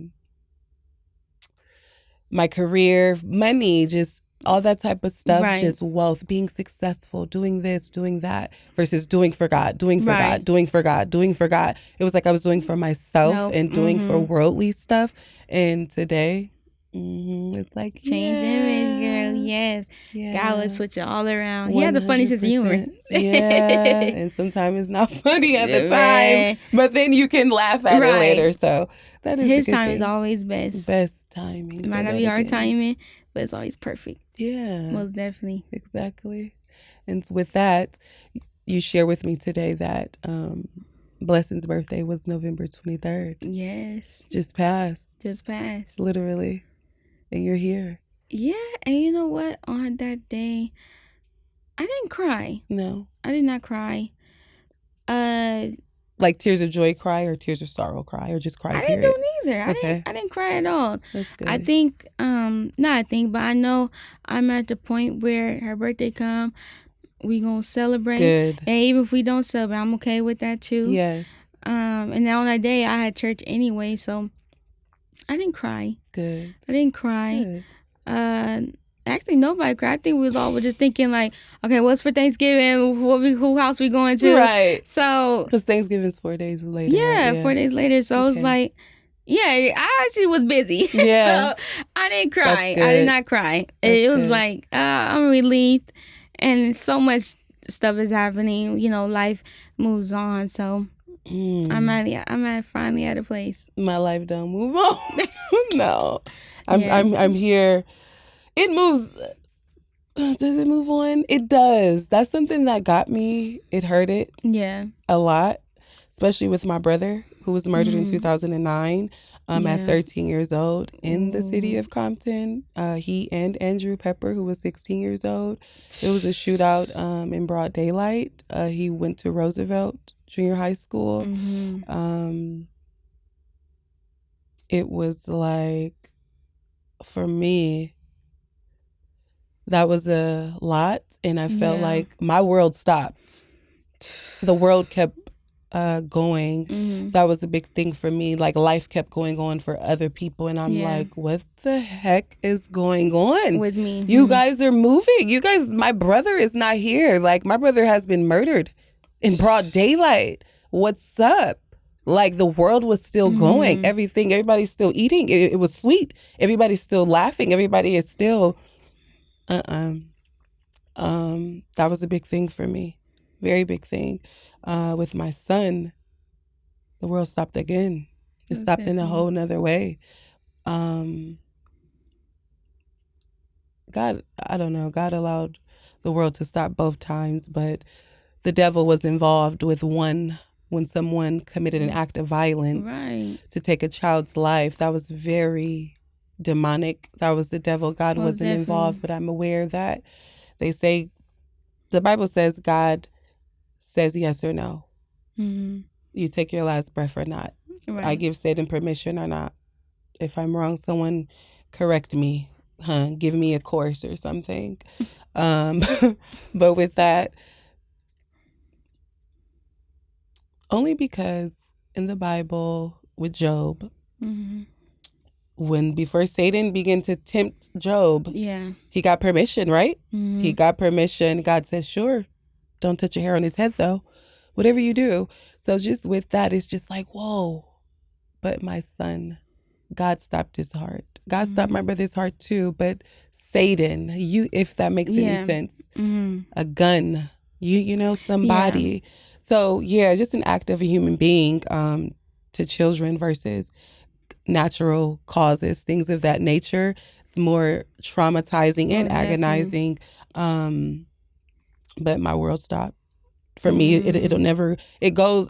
my career, money, just all that type of stuff, just wealth, being successful, doing this, doing that, versus doing for God, doing for God, doing for God, doing for God. It was like I was doing for myself and doing for worldly stuff. And today, it's like change image, girl. Yes, God would switch it all around. He had the funny sense of humor. Yeah, and sometimes it's not funny at the time, but then you can laugh at it later. So that is his time is always best. Best timing. It might not be our timing, but it's always perfect. Yeah, most definitely. Exactly. And with that, you share with me today that Blessing's birthday was November 23rd. Yes. Just passed. Literally. And you're here. Yeah. And you know what? On that day, I didn't cry. No. I did not cry. Like tears of joy cry or tears of sorrow cry or just cry? I didn't do neither. Okay. I didn't cry at all. That's good. I think, but I know I'm at the point where her birthday come, we gonna celebrate. Good. And even if we don't celebrate, I'm okay with that too. Yes. And then on that day I had church anyway, so I didn't cry. Good. I didn't cry. Good. Actually, nobody cried. I think we all were just thinking like, okay, what's for Thanksgiving? Who house we going to? Right. So because Thanksgiving's 4 days later. Yeah, 4 days later. So it was like, yeah, I actually was busy. Yeah. So I didn't cry. I did not cry. It was like, I'm relieved. And so much stuff is happening. You know, life moves on. So I'm finally at a place. My life don't move on. No. I'm here. It moves. Does it move on? It does. That's something that got me. It hurt it. Yeah. A lot, especially with my brother who was murdered in 2009 at 13 years old in the city of Compton. He and Andrew Pepper, who was 16 years old. It was a shootout in broad daylight. He went to Roosevelt Junior High School. It was like, for me, that was a lot, and I felt like my world stopped. The world kept going. That was a big thing for me. Like life kept going on for other people, and I'm like, what the heck is going on with me? You guys are moving. You guys, my brother is not here. Like my brother has been murdered in broad daylight. What's up? Like the world was still going. Everybody's still eating. It was sweet. Everybody's still laughing. Everybody is still. That was a big thing for me. Very big thing. With my son, the world stopped again. It stopped in a whole nother way. God, I don't know, God allowed the world to stop both times, but the devil was involved with one when someone committed an act of violence to take a child's life. That was very demonic. That was the devil. God wasn't involved, but I'm aware that they say, the Bible says God says yes or no. You take your last breath or not. I give Satan permission or not. If I'm wrong, someone correct me, give me a course or something. But with that, only because in the Bible with Job, when before Satan began to tempt Job, he got permission, right? He got permission. God says, sure, don't touch a hair on his head though, whatever you do. So just with that, it's just like, whoa. But my son, God stopped his heart. God stopped my brother's heart too. But Satan, if that makes any sense, a gun, you know, somebody. So yeah, just an act of a human being to children versus natural causes, things of that nature. It's more traumatizing and agonizing. But my world stopped. For me, it'll never, I don't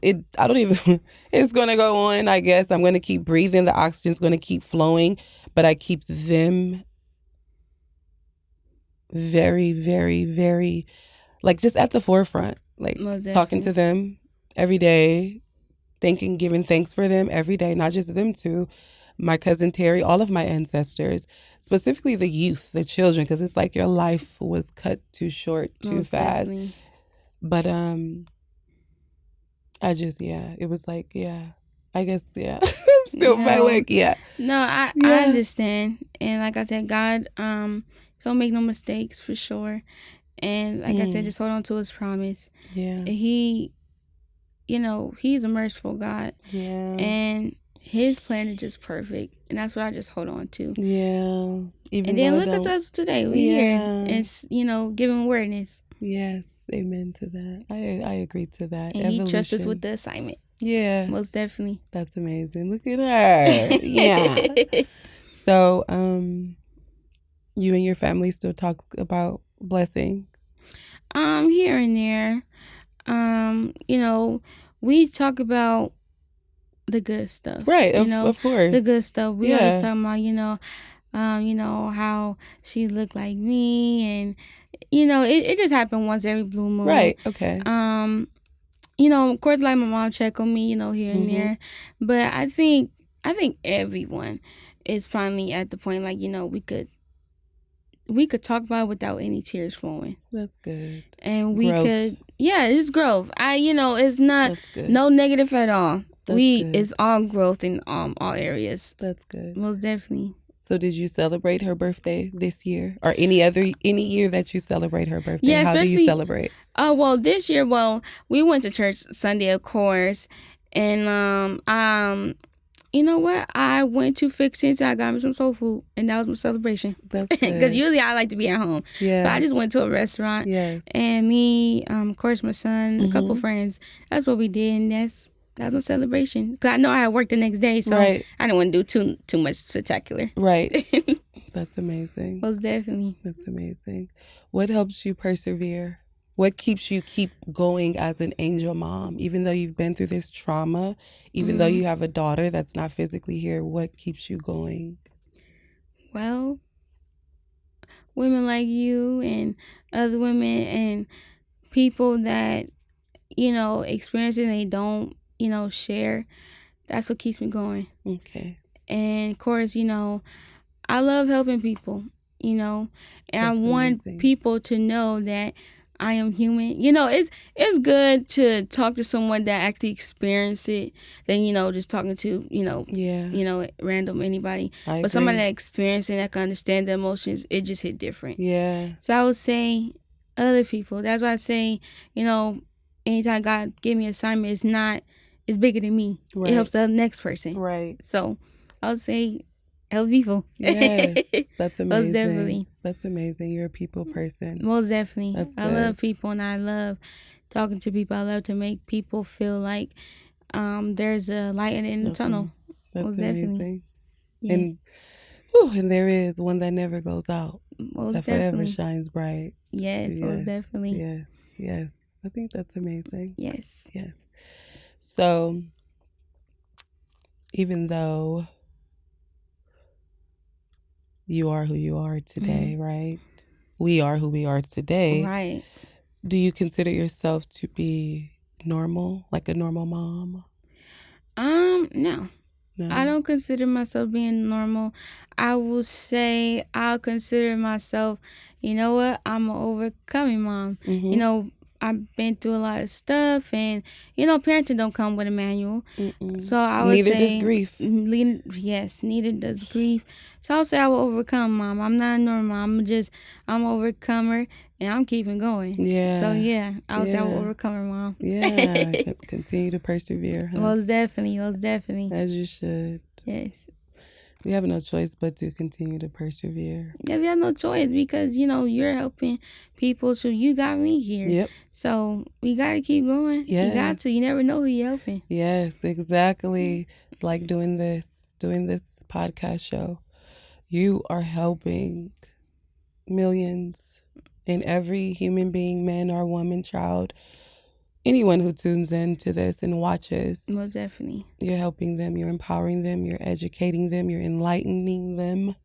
even, it's going to go on, I guess. I'm going to keep breathing. The oxygen's going to keep flowing, but I keep them very, very, very, like just at the forefront, like talking to them every day, giving thanks for them every day, not just them two, my cousin Terry, all of my ancestors, specifically the youth, the children, because it's like your life was cut too short, too fast. But I just, it was like, I guess, I'm still like, No, I understand. And like I said, God, don't make no mistakes for sure. And like I said, just hold on to his promise. He, you know, he's a merciful God. And his plan is just perfect. And that's what I just hold on to. Even and then look at us today. We here. And, you know, giving awareness. Yes. Amen to that. I agree to that. And he trusts us with the assignment. Most definitely. That's amazing. Look at her. So, you and your family still talk about blessing? Here and there. You know, we talk about the good stuff. Right, of course. The good stuff. We always talk about, you know, how she looked like me, and you know, it just happened once every blue moon. Right, okay. You know, of course, like my mom check on me, you know, here and there. But I think everyone is finally at the point, like, you know, we could talk about it without any tears flowing. That's good. And we could, it's growth. You know, it's not no negative at all. It's all growth in all areas. That's good. Most definitely. So did you celebrate her birthday this year, or any year that you celebrate her birthday? Yeah, how do you celebrate? Well, this year, we went to church Sunday, of course, and you know what? I went to Fix It. I got me some soul food, and that was my celebration. That's good. Because usually I like to be at home. Yeah. But I just went to a restaurant. Yes. And me, of course, my son, a couple friends. That's what we did, and that's my celebration. Because I know I had work the next day, so I didn't want to do too much spectacular. Right. That's amazing. Most definitely. That's amazing. What helps you persevere? What keeps you keep going as an angel mom, even though you've been through this trauma, even though you have a daughter that's not physically here? What keeps you going? Well, women like you and other women and people that, you know, experience it and they don't, you know, share. That's what keeps me going. Okay. And of course, you know, I love helping people, you know, and I want people to know that I am human. You know, it's good to talk to someone that actually experienced it than, you know, just talking to, you know, random anybody. But somebody that experienced it, that can understand the emotions, it just hit different. Yeah. So I would say other people. That's why I say, you know, anytime God give me an assignment, it's bigger than me. Right. It helps the next person. Right. So I would say help people. Yes, that's amazing. Most definitely. That's amazing. You're a people person. Most definitely. I love people, and I love talking to people. I love to make people feel like there's a light in the tunnel. That's Most amazing. Definitely. Yeah. And Whew, and there is one that never goes out. Most that definitely. Forever shines bright. Yes, most definitely. Yes, yes. I think that's amazing. Yes. Yes. So, even though you are who you are today, right? We are who we are today. Right. Do you consider yourself to be normal, like a normal mom? No. No. I don't consider myself being normal. I will say I'll consider myself, you know what, I'm an overcoming mom. Mm-hmm. You know, I've been through a lot of stuff, and you know, parenting don't come with a manual. Mm-mm. So I would Neither say does grief. Yes, neither does grief. So I would say I will overcome, mom. I'm not normal. I'm an overcomer, and I'm keeping going. Yeah. So yeah, I would say I will overcomer, mom. Yeah. Continue to persevere, huh? Most definitely, most definitely. As you should. Yes. We have no choice but to continue to persevere. Yeah, we have no choice because, you know, you're helping people, so you got me here. Yep. So we got to keep going. Yeah. You got to. You never know who you're helping. Yes, exactly. Like doing this podcast show. You are helping millions, and every human being, man or woman, child, anyone who tunes into this and watches. Most definitely. You're helping them, you're empowering them, you're educating them, you're enlightening them.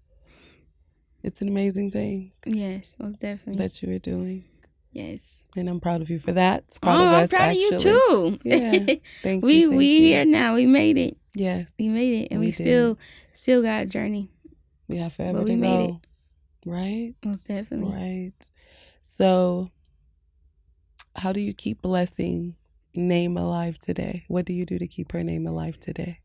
It's an amazing thing. Yes, most definitely. That you are doing. Yes. And I'm proud of you for that. Proud of I'm us, proud actually. of you too. Yeah. Thank we you. We here now. We made it. Yes. We made it. And we still got a journey. We have forever but we to made go. It. Right? Most definitely. Right. So, how do you keep blessing name alive today? What do you do to keep her name alive today?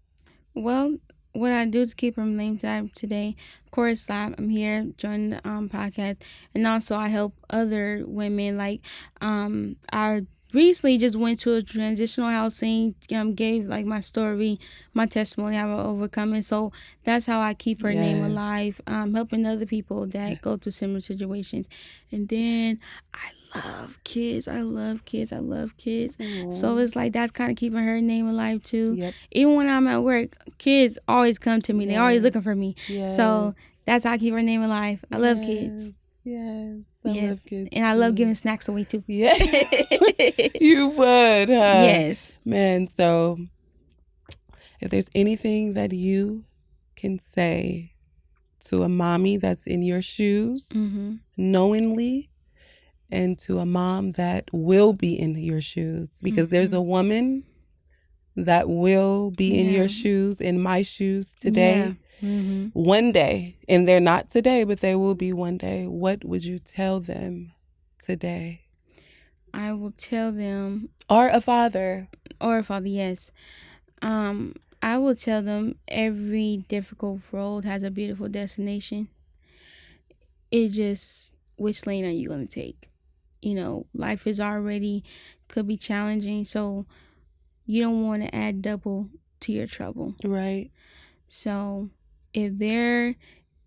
Well, what I do to keep her name alive today, of course, I'm here joining the podcast, and also I help other women. Like, I recently just went to a transitional housing, gave like my story, my testimony, how I overcome it. So that's how I keep her name alive, helping other people that go through similar situations. And then I love kids. I love kids. Aww. So it's like that's kind of keeping her name alive too. Yep. Even when I'm at work, kids always come to me. They're always looking for me. So that's how I keep her name alive. I love kids. Yes. I love kids. And I love giving snacks away too. Yeah. You would, huh? Yes. Man, so if there's anything that you can say to a mommy that's in your shoes, knowingly, and to a mom that will be in your shoes, because there's a woman that will be in your shoes, in my shoes today, one day, and they're not today, but they will be one day. What would you tell them today? I will tell them, or a father, yes. I will tell them every difficult road has a beautiful destination. It just, which lane are you going to take? You know, life is already, could be challenging, so you don't want to add double to your trouble. Right. So if there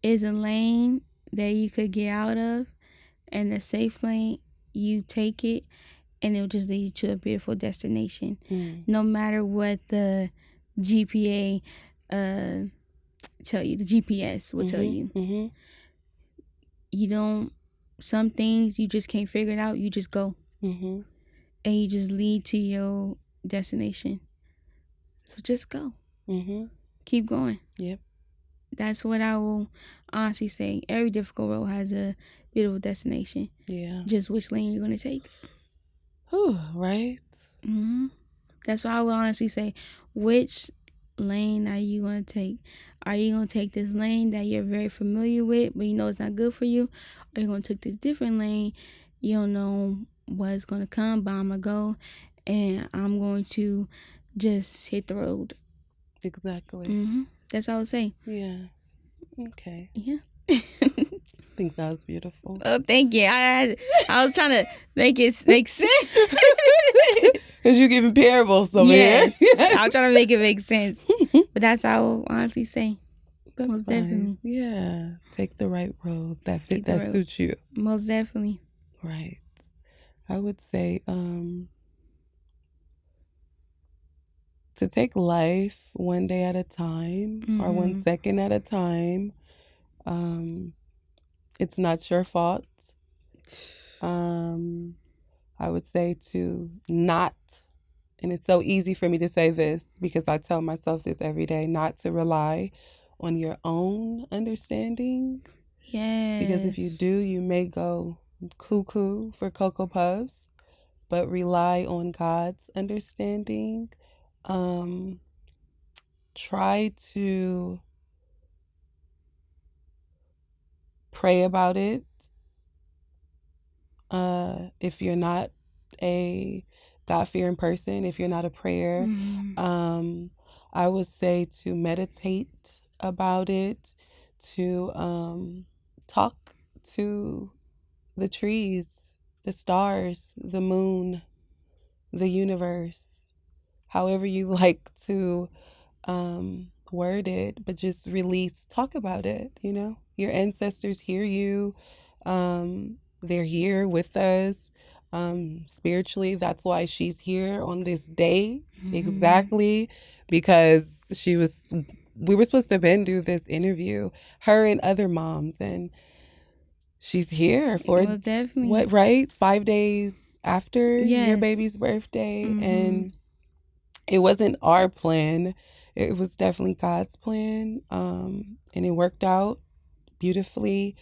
is a lane that you could get out of, and a safe lane, you take it, and it will just lead you to a beautiful destination. No matter what the GPA tell you, the GPS will tell you. You don't, some things you just can't figure it out. You just go. And you just lead to your destination. So just go. Keep going. Yep. That's what I will honestly say. Every difficult road has a beautiful destination. Yeah. Just which lane you're going to take. Whew, right? That's what I will honestly say. Which lane are you going to take? Are you going to take this lane that you're very familiar with, but you know it's not good for you? Or are you going to take this different lane? You don't know what's going to come, but I'm going to go, and I'm going to just hit the road. Exactly. That's all I would say. Yeah. Okay. Yeah. I think that was beautiful. Oh, thank you. I was trying to make it make sense. Because you're giving parables over here. Yes. I was trying to make it make sense. But that's how I will honestly say. That's most fine. Definitely. Yeah. Take the right road that suits you. Most definitely. Right. I would say to take life one day at a time, or 1 second at a time. It's not your fault. I would say to not, and it's so easy for me to say this because I tell myself this every day, not to rely on your own understanding. Yes. Because if you do, you may go cuckoo for Cocoa Puffs, but rely on God's understanding. Try to pray about it. If you're not a God-fearing person, if you're not a prayer, I would say to meditate about it, to talk to the trees, the stars, the moon, the universe, however you like to word it, but just release, talk about it, you know? Your ancestors hear you. They're here with us spiritually. That's why she's here on this day. Exactly. Because we were supposed to then do this interview, her and other moms, and she's here for Well, definitely. what, right? 5 days after your Yes. baby's birthday. And it wasn't our plan. It was definitely God's plan. And it worked out beautifully.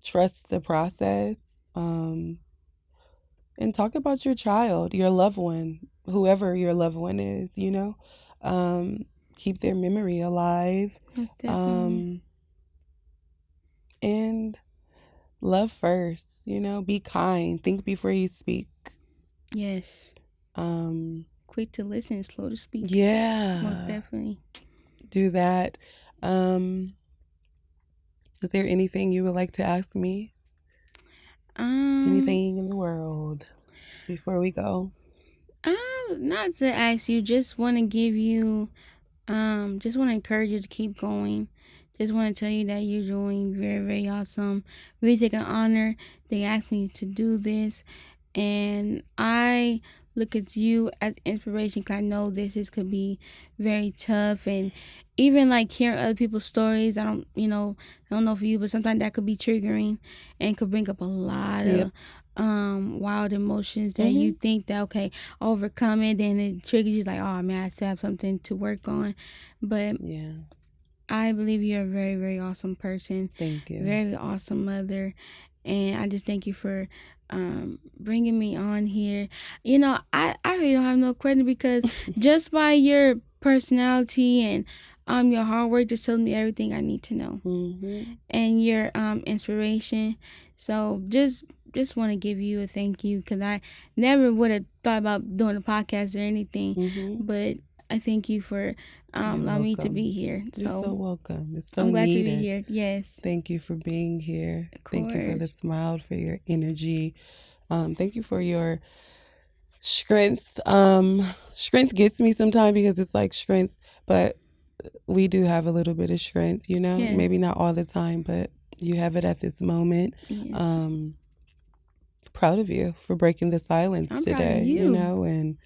Trust the process. And talk about your child, your loved one, whoever your loved one is, you know. Keep their memory alive. Yes, definitely. And love first, you know, be kind, think before you speak. Yes. Quick to listen, slow to speak. Yeah. Most definitely. Do that. Is there anything you would like to ask me? Anything in the world before we go? Not to ask you, just want to give you, just want to encourage you to keep going. Just want to tell you that you're doing very, very awesome. Really take an honor. They asked me to do this, and I look at you as inspiration because I know this could be very tough, and even like hearing other people's stories, I don't know for you, but sometimes that could be triggering and could bring up a lot of wild emotions that you think that okay, overcome it, and it triggers you like, oh man, I still have something to work on. But yeah, I believe you're a very, very awesome person. Thank you. Very awesome mother. And I just thank you for bringing me on here. You know, I really don't have no question because just by your personality and your hard work just tells me everything I need to know. And your inspiration. So just want to give you a thank you because I never would have thought about doing a podcast or anything. But I thank you for allowing me to be here. You're so welcome. It's so I'm glad needed. to be here. Yes. Thank you for being here. Of Thank you for the course. smile, for your energy. Thank you for your strength. Strength gets me sometimes because it's like strength, but we do have a little bit of strength, you know? Yes. Maybe not all the time, but you have it at this moment. Yes. Proud of you for breaking the silence I'm today, proud of you. you know, and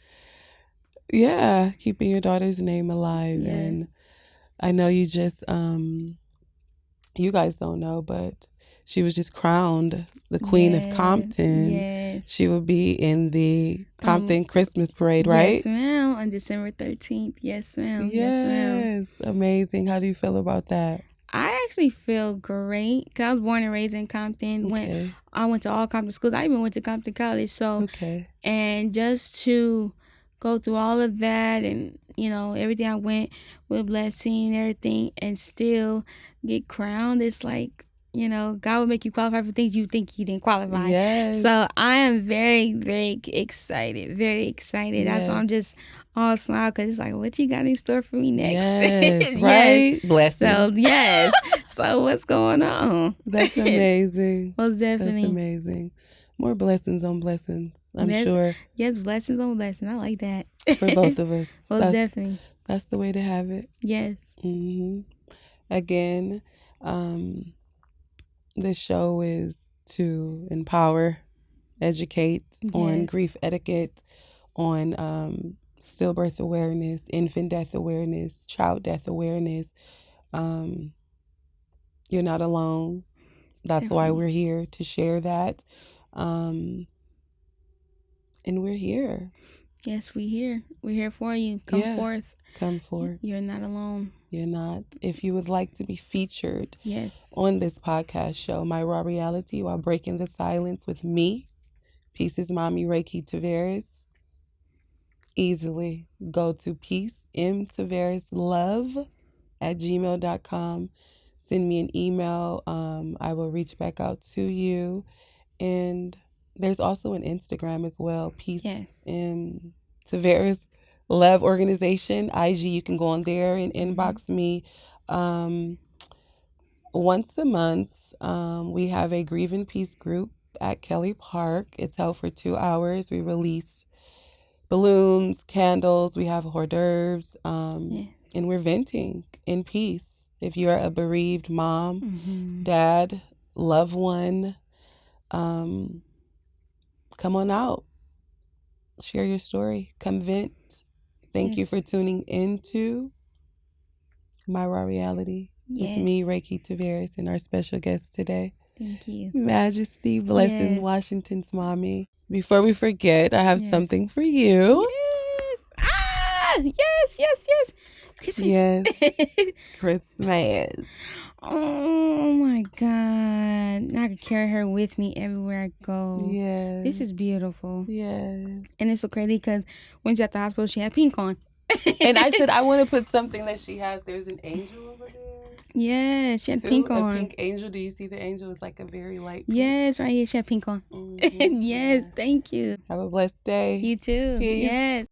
yeah, keeping your daughter's name alive. Yes. And I know you just you guys don't know, but she was just crowned the Queen of Compton. Yes. She will be in the Compton Christmas parade, right? Yes, ma'am. On December 13th. Yes, ma'am. Yes, ma'am. Amazing. How do you feel about that? I actually feel great because I was born and raised in Compton. I went to all Compton schools. I even went to Compton College. So, and just to go through all of that and, you know, everything I went with blessing and everything and still get crowned, it's like, you know, God will make you qualify for things you think you didn't qualify. Yes. So I am very, very excited. Very excited. That's why I'm just all smile because it's like, what you got in store for me next? Yes, right? Blessings. So, yes. So what's going on? That's amazing. Most definitely. That's amazing. More blessings on blessings, I'm sure. Yes, blessings on blessings. I like that. For both of us. Most definitely. That's the way to have it. Yes. Again, this show is to empower, educate on grief etiquette, on stillbirth awareness, infant death awareness, child death awareness, You're not alone. That's Definitely. why we're here to share that. And we're here. Yes, we here. We're here for you. Come forth. Come forth. You're not alone. You're not. If you would like to be featured yes, on this podcast show, My Re-a-lity, while breaking the silence with me, Peace's mommy, Reiki Tavares, easily go to peacemtavareslove@gmail.com. Send me an email. I will reach back out to you. And there's also an Instagram as well, Peace M Tavares Love Organization, IG. You can go on there and inbox me. Once a month, we have a Grieve and Peace group at Kelly Park. It's held for 2 hours. We release balloons, candles, we have hors d'oeuvres, and we're venting in peace. If you're a bereaved mom, dad, loved one, come on out. Share your story. Come vent. Thank you for tuning into My Re-a-lity with me, Reiki Tavares, and our special guest today. Thank you. Majesty, Blessing, Washington's mommy. Before we forget, I have something for you. Yes. Yes. Christmas. Yes. Christmas. Oh my God. Now I can carry her with me everywhere I go. Yes. This is beautiful. Yes. And it's so crazy because when she's at the hospital, she had pink on. And I said, I want to put something that she has. There's an angel over there. Yeah, she had pink on. A pink angel. Do you see the angel? It's like a very light pink. Yes, right here. She had pink on. Yes, thank you. Have a blessed day. You too. Peace. Yes.